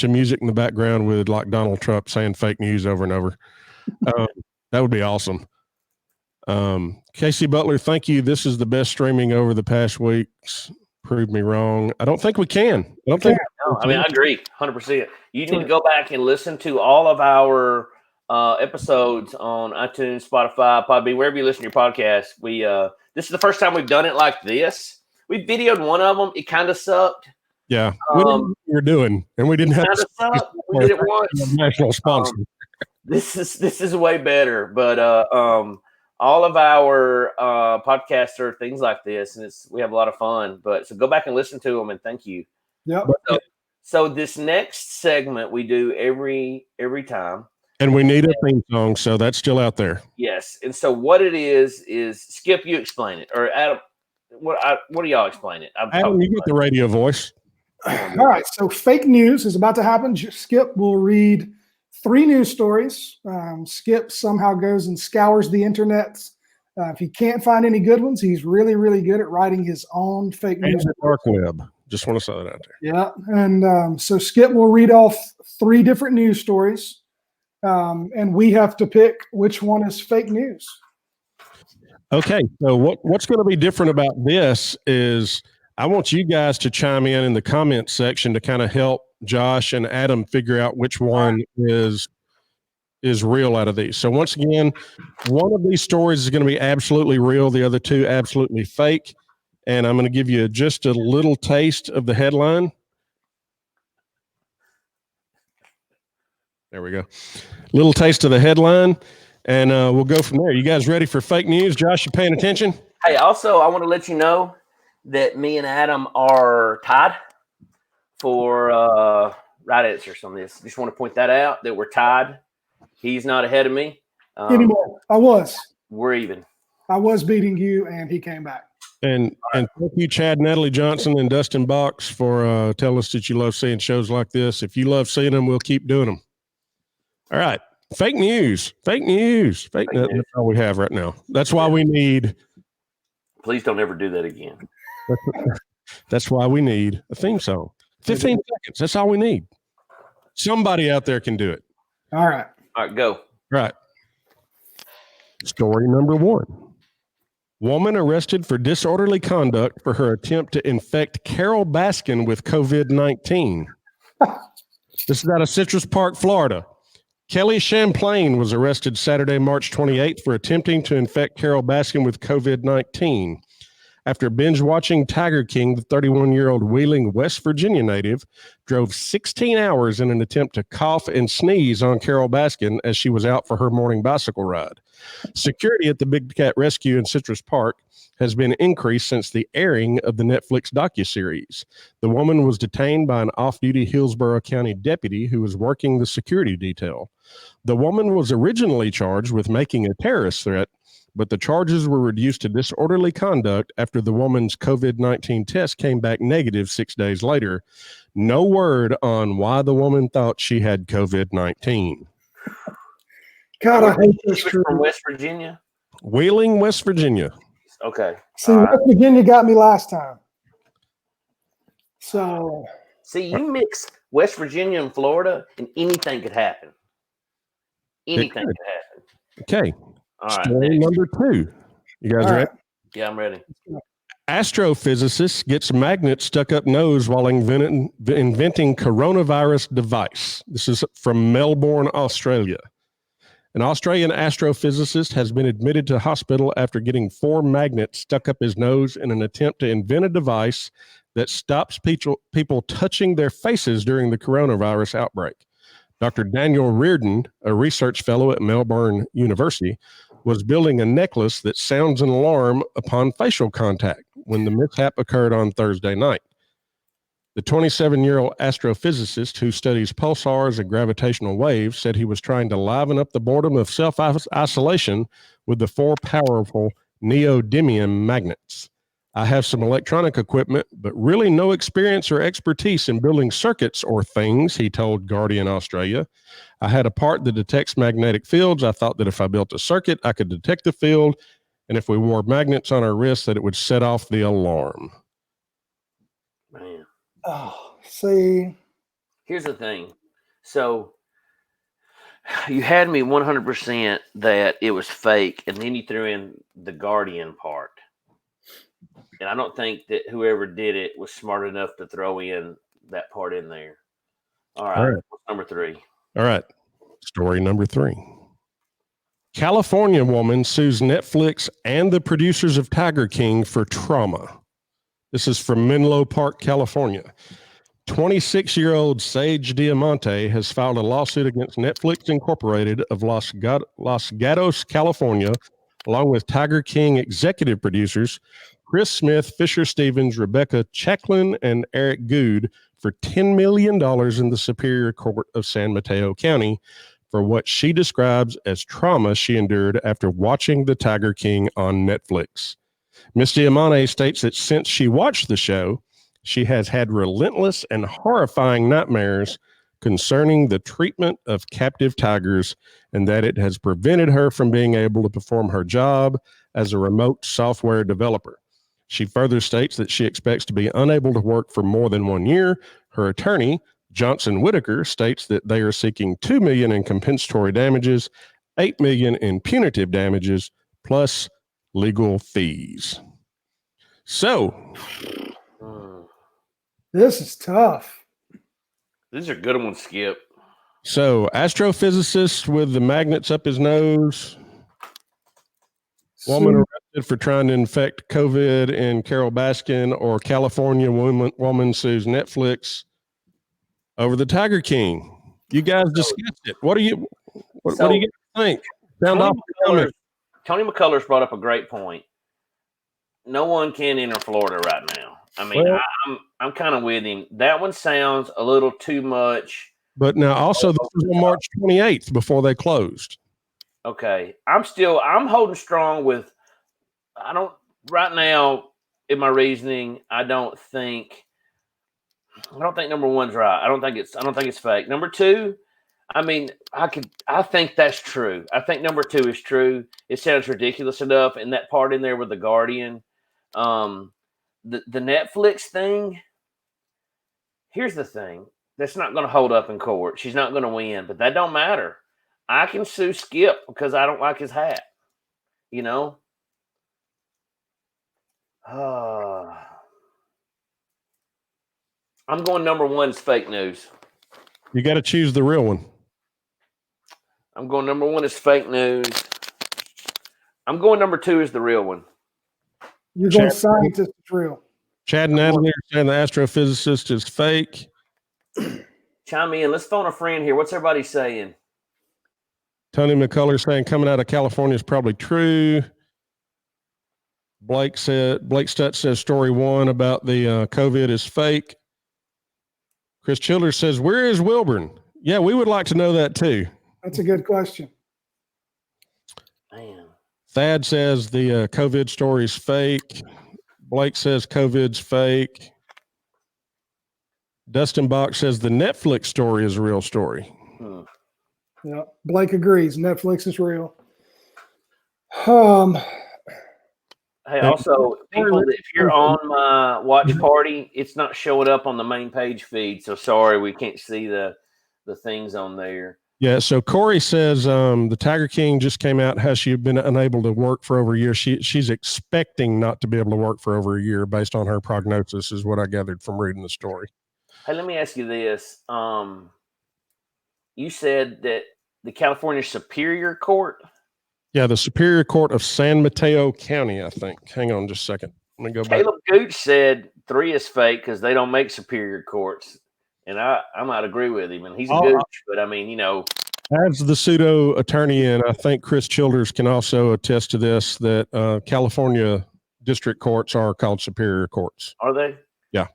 music in the background with like Donald Trump saying fake news over and over. That would be awesome. Casey Butler, thank you. This is the best streaming over the past weeks. Prove me wrong. I don't think we can. I agree 100%. You need to go back and listen to all of our episodes on iTunes, Spotify, Podbean, wherever you listen to your podcast. This is the first time we've done it like this. We videoed one of them. It kind of sucked. Yeah, we didn't know what we were doing, and we didn't have we did it once. National sponsor. This is way better, but all of our podcasts are things like this, and we have a lot of fun. But so go back and listen to them, and thank you. Yep. So this next segment we do every time. And we need a theme song, so that's still out there. Yes. And so what it is Skip, you explain it, or Adam. What do y'all explain it? Adam, you get the radio voice. All right. So fake news is about to happen. Skip will read 3 news stories. Skip somehow goes and scours the internet. If he can't find any good ones, he's really, really good at writing his own fake news. The dark web. Just want to say that out there. Yeah. And so Skip will read off 3 different news stories. And we have to pick which one is fake news. Okay, so what's going to be different about this is I want you guys to chime in the comments section to kind of help Josh and Adam figure out which one is real out of these. So once again, one of these stories is going to be absolutely real. The other 2 absolutely fake. And I'm going to give you just a little taste of the headline. There we go. Little taste of the headline. And we'll go from there. You guys ready for fake news? Josh, you paying attention? Hey, also, I want to let you know that me and Adam are tied for right answers on this. Just want to point that out, that we're tied. He's not ahead of me. Anymore. I was. We're even. I was beating you, and he came back. And thank you, Chad, Natalie Johnson, and Dustin Box for telling us that you love seeing shows like this. If you love seeing them, we'll keep doing them. All right. Fake news. That's all we have right now. That's why we need. Please don't ever do that again. That's why we need a theme song. 15 seconds. That's all we need. Somebody out there can do it. All right, go. Right. Story number 1. Woman arrested for disorderly conduct for her attempt to infect Carol Baskin with COVID-19. This is out of Citrus Park, Florida. Kelly Champlain was arrested Saturday, March 28th for attempting to infect Carol Baskin with COVID-19. After binge watching Tiger King, the 31-year-old Wheeling, West Virginia native drove 16 hours in an attempt to cough and sneeze on Carol Baskin as she was out for her morning bicycle ride. Security at the Big Cat Rescue in Citrus Park has been increased since the airing of the Netflix docuseries. The woman was detained by an off-duty Hillsborough County deputy who was working the security detail. The woman was originally charged with making a terrorist threat, but the charges were reduced to disorderly conduct after the woman's COVID-19 test came back negative 6 days later. No word on why the woman thought she had COVID-19. God, I hate this. From West Virginia? Wheeling, West Virginia. Okay. See, West Virginia got me last time. So. See, you mix West Virginia and Florida, and anything could happen. Anything could happen. Okay. All right. Story number 2. You guys ready? Yeah, I'm ready. Astrophysicist gets magnet stuck up nose while inventing coronavirus device. This is from Melbourne, Australia. An Australian astrophysicist has been admitted to hospital after getting 4 magnets stuck up his nose in an attempt to invent a device that stops people touching their faces during the coronavirus outbreak. Dr. Daniel Reardon, a research fellow at Melbourne University, was building a necklace that sounds an alarm upon facial contact when the mishap occurred on Thursday night. The 27-year-old astrophysicist who studies pulsars and gravitational waves said he was trying to liven up the boredom of self-isolation with the 4 powerful neodymium magnets. I have some electronic equipment, but really no experience or expertise in building circuits or things, he told Guardian Australia. I had a part that detects magnetic fields. I thought that if I built a circuit, I could detect the field, and if we wore magnets on our wrists, that it would set off the alarm. Man. Oh, see. Here's the thing. So you had me 100% that it was fake, and then you threw in the Guardian part. And I don't think that whoever did it was smart enough to throw in that part in there. All right. What's number 3? All right. Story number 3. California woman sues Netflix and the producers of Tiger King for trauma. This is from Menlo Park, California. 26-year-old Sage Diamante has filed a lawsuit against Netflix Incorporated of Los Gatos, California, along with Tiger King executive producers Chris Smith, Fisher Stevens, Rebecca Chacklin, and Eric Good for $10 million in the Superior Court of San Mateo County for what she describes as trauma she endured after watching The Tiger King on Netflix. Ms. Diamante states that since she watched the show, she has had relentless and horrifying nightmares concerning the treatment of captive tigers and that it has prevented her from being able to perform her job as a remote software developer. She further states that she expects to be unable to work for more than 1 year. Her attorney, Johnson Whitaker, states that they are seeking $2 million in compensatory damages, $8 million in punitive damages, plus legal fees. So, this is tough. These are good ones, Skip. So, astrophysicist with the magnets up his nose. Woman arrested for trying to infect COVID in Carol Baskin, or California woman sues Netflix over the Tiger King. You guys discussed it. What do you think? Tony McCullers brought up a great point. No one can enter Florida right now. I mean, I'm kind of with him. That one sounds a little too much. But now also this was on March 28th before they closed. Okay. I'm holding strong with, right now in my reasoning, I don't think number 1's right. I don't think it's fake. Number 2, I mean, I think that's true. I think number 2 is true. It sounds ridiculous enough. And that part in there with the Guardian, the Netflix thing. Here's the thing. That's not going to hold up in court. She's not going to win, but that don't matter. I can sue Skip because I don't like his hat. You know? I'm going number 1's fake news. You got to choose the real one. I'm going number 1 is fake news. I'm going number 2 is the real one. You're going scientist is real. Chad and Natalie are saying the astrophysicist is fake. Chime in. Let's phone a friend here. What's everybody saying? Tony McCullers saying coming out of California is probably true. Blake Stutz says story 1 about the COVID is fake. Chris Childers says, where is Wilburn? Yeah, we would like to know that too. That's a good question. Man. Thad says the COVID story is fake. Blake says COVID's fake. Dustin Bach says the Netflix story is a real story. Yeah, Blake agrees. Netflix is real. Hey, also, people, if you're on my watch party, it's not showing up on the main page feed. So sorry, we can't see the things on there. Yeah. So Corey says the Tiger King just came out. Has she been unable to work for over a year? She's expecting not to be able to work for over a year based on her prognosis, is what I gathered from reading the story. Hey, let me ask you this. You said that the California Superior Court. Yeah, the Superior Court of San Mateo County, I think. Hang on just a second. Let me go back. Caleb Gooch said 3 is fake because they don't make Superior Courts. And I might agree with him. And he's a gooch, but I mean, you know. As the pseudo attorney, and I think Chris Childers can also attest to this, that California district courts are called Superior Courts. Are they? Yeah.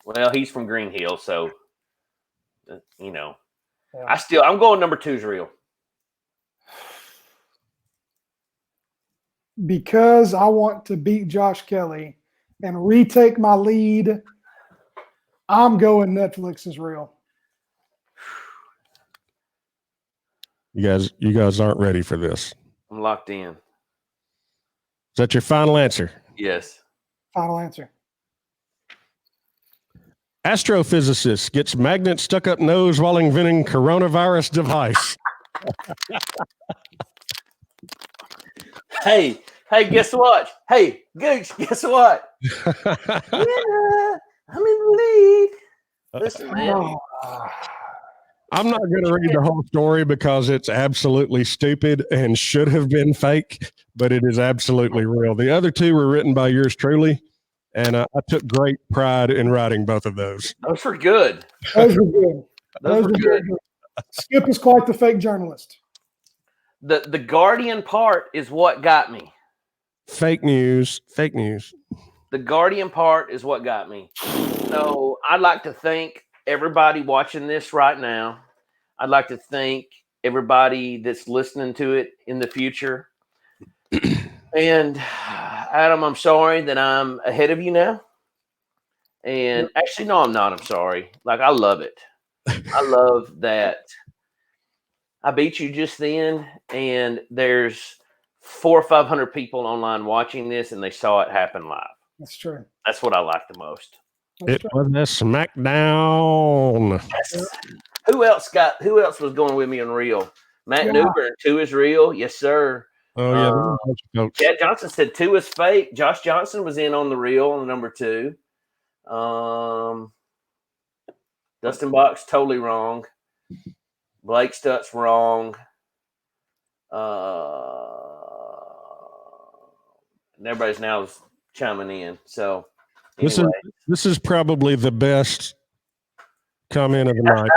Well, he's from Green Hill, so, you know. Yeah. I'm going number 2 is real. Because I want to beat Josh Kelly and retake my lead, I'm going Netflix is real. You guys aren't ready for this. I'm locked in. Is that your final answer? Yes. Final answer. Astrophysicist gets magnet stuck up nose while inventing coronavirus device. Hey, guess what? Hey, Gooch, guess what? Yeah, I'm in the lead. Listen, man. I'm not going to read the whole story because it's absolutely stupid and should have been fake, but it is absolutely real. The other 2 were written by yours truly, and I took great pride in writing both of those. Those were good. Those were good. Those were good. Skip is quite the fake journalist. The Guardian part is what got me. Fake news. The Guardian part is what got me. So I'd like to thank everybody watching this right now. I'd like to thank everybody that's listening to it in the future. And Adam, I'm sorry that I'm ahead of you now. And actually, no, I'm not. I'm sorry. Like, I love it. I love that I beat you just then, and there's 400 or 500 people online watching this, and they saw it happen live. That's true. That's what I like the most. It was a smackdown. Yes. Who else was going with me on Real? Matt Newbern, 2 is real. Yes, sir. Oh, yeah. Chad Johnson said 2 is fake. Josh Johnson was in on the Real on number 2. Dustin Box, totally wrong. Blake Stutz, wrong. And everybody's now chiming in. So anyway. This is probably the best comment of the night.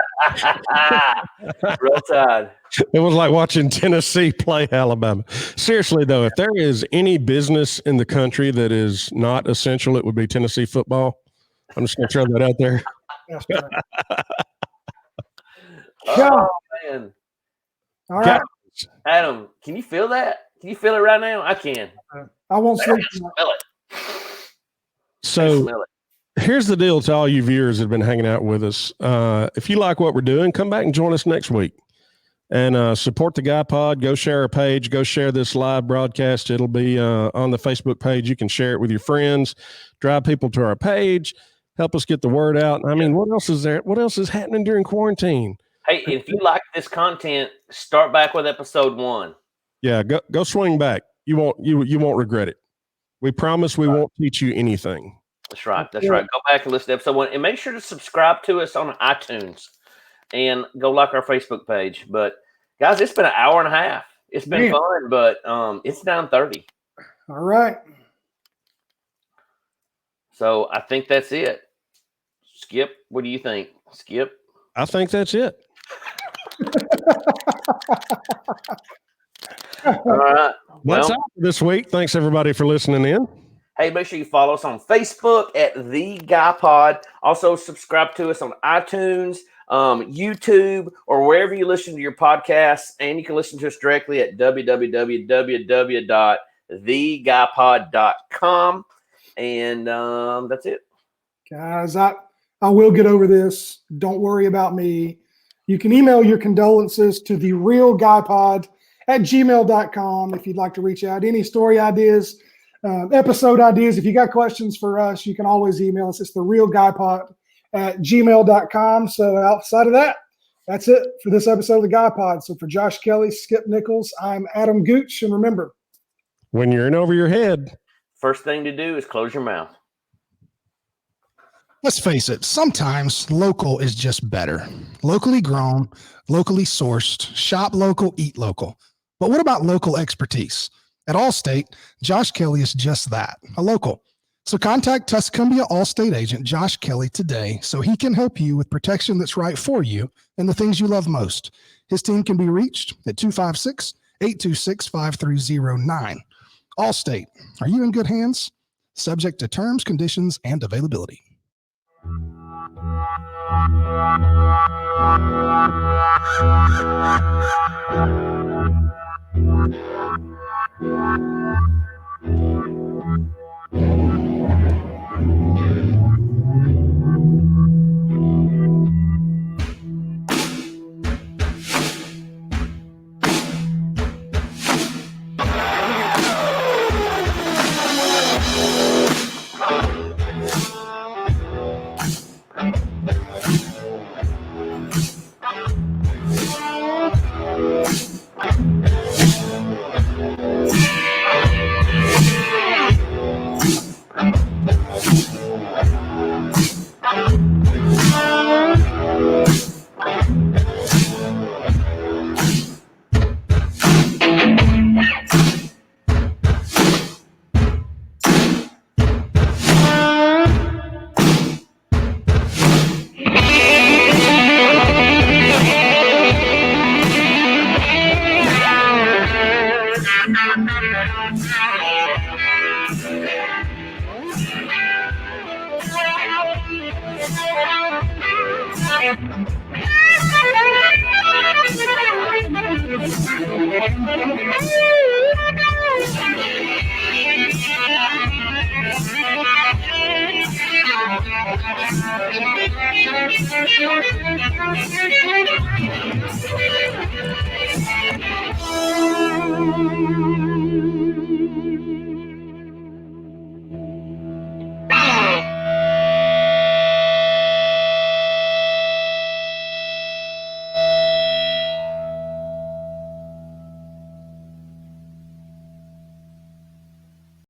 Real Tide. It was like watching Tennessee play Alabama. Seriously, though, if there is any business in the country that is not essential, it would be Tennessee football. I'm just going to throw that out there. That's true. Oh, man. All right. Adam, can you feel that? Can you feel it right now? I can. I won't sleep. Smell it. So here's the deal to all you viewers that have been hanging out with us. If you like what we're doing, come back and join us next week. And support the Guy Pod. Go share our page. Go share this live broadcast. It'll be on the Facebook page. You can share it with your friends. Drive people to our page. Help us get the word out. I mean, what else is there? What else is happening during quarantine? Hey, if you like this content, start back with episode 1. Yeah, go swing back. You won't regret it. We promise we won't teach you anything. That's right. That's right. Go back and listen to episode 1, and make sure to subscribe to us on iTunes, and go like our Facebook page. But guys, it's been an hour and a half. It's been fun, but it's 9:30. All right. So I think that's it. Skip, what do you think? Skip? I think that's it. All right. That's all for this week. Thanks everybody for listening in. Hey, make sure you follow us on Facebook at The Guy Pod. Also, subscribe to us on iTunes, YouTube, or wherever you listen to your podcasts. And you can listen to us directly at www.theguypod.com. And that's it. Guys, I will get over this. Don't worry about me. You can email your condolences to therealguypod@gmail.com if you'd like to reach out. Any story ideas, episode ideas. If you got questions for us, you can always email us. It's therealguypod@gmail.com. So outside of that, That's it for this episode of the Guy Pod. So for Josh Kelly, Skip Nichols, I'm Adam Gooch. And remember, when you're in over your head, first thing to do is close your mouth. Let's face it, sometimes local is just better. Locally grown, locally sourced, shop local, eat local. But what about local expertise? At Allstate, Josh Kelly is just that, a local. So contact Tuscumbia Allstate agent Josh Kelly today so he can help you with protection that's right for you and the things you love most. His team can be reached at 256-826-5309. Allstate, are you in good hands? Subject to terms, conditions, and availability. Thank you.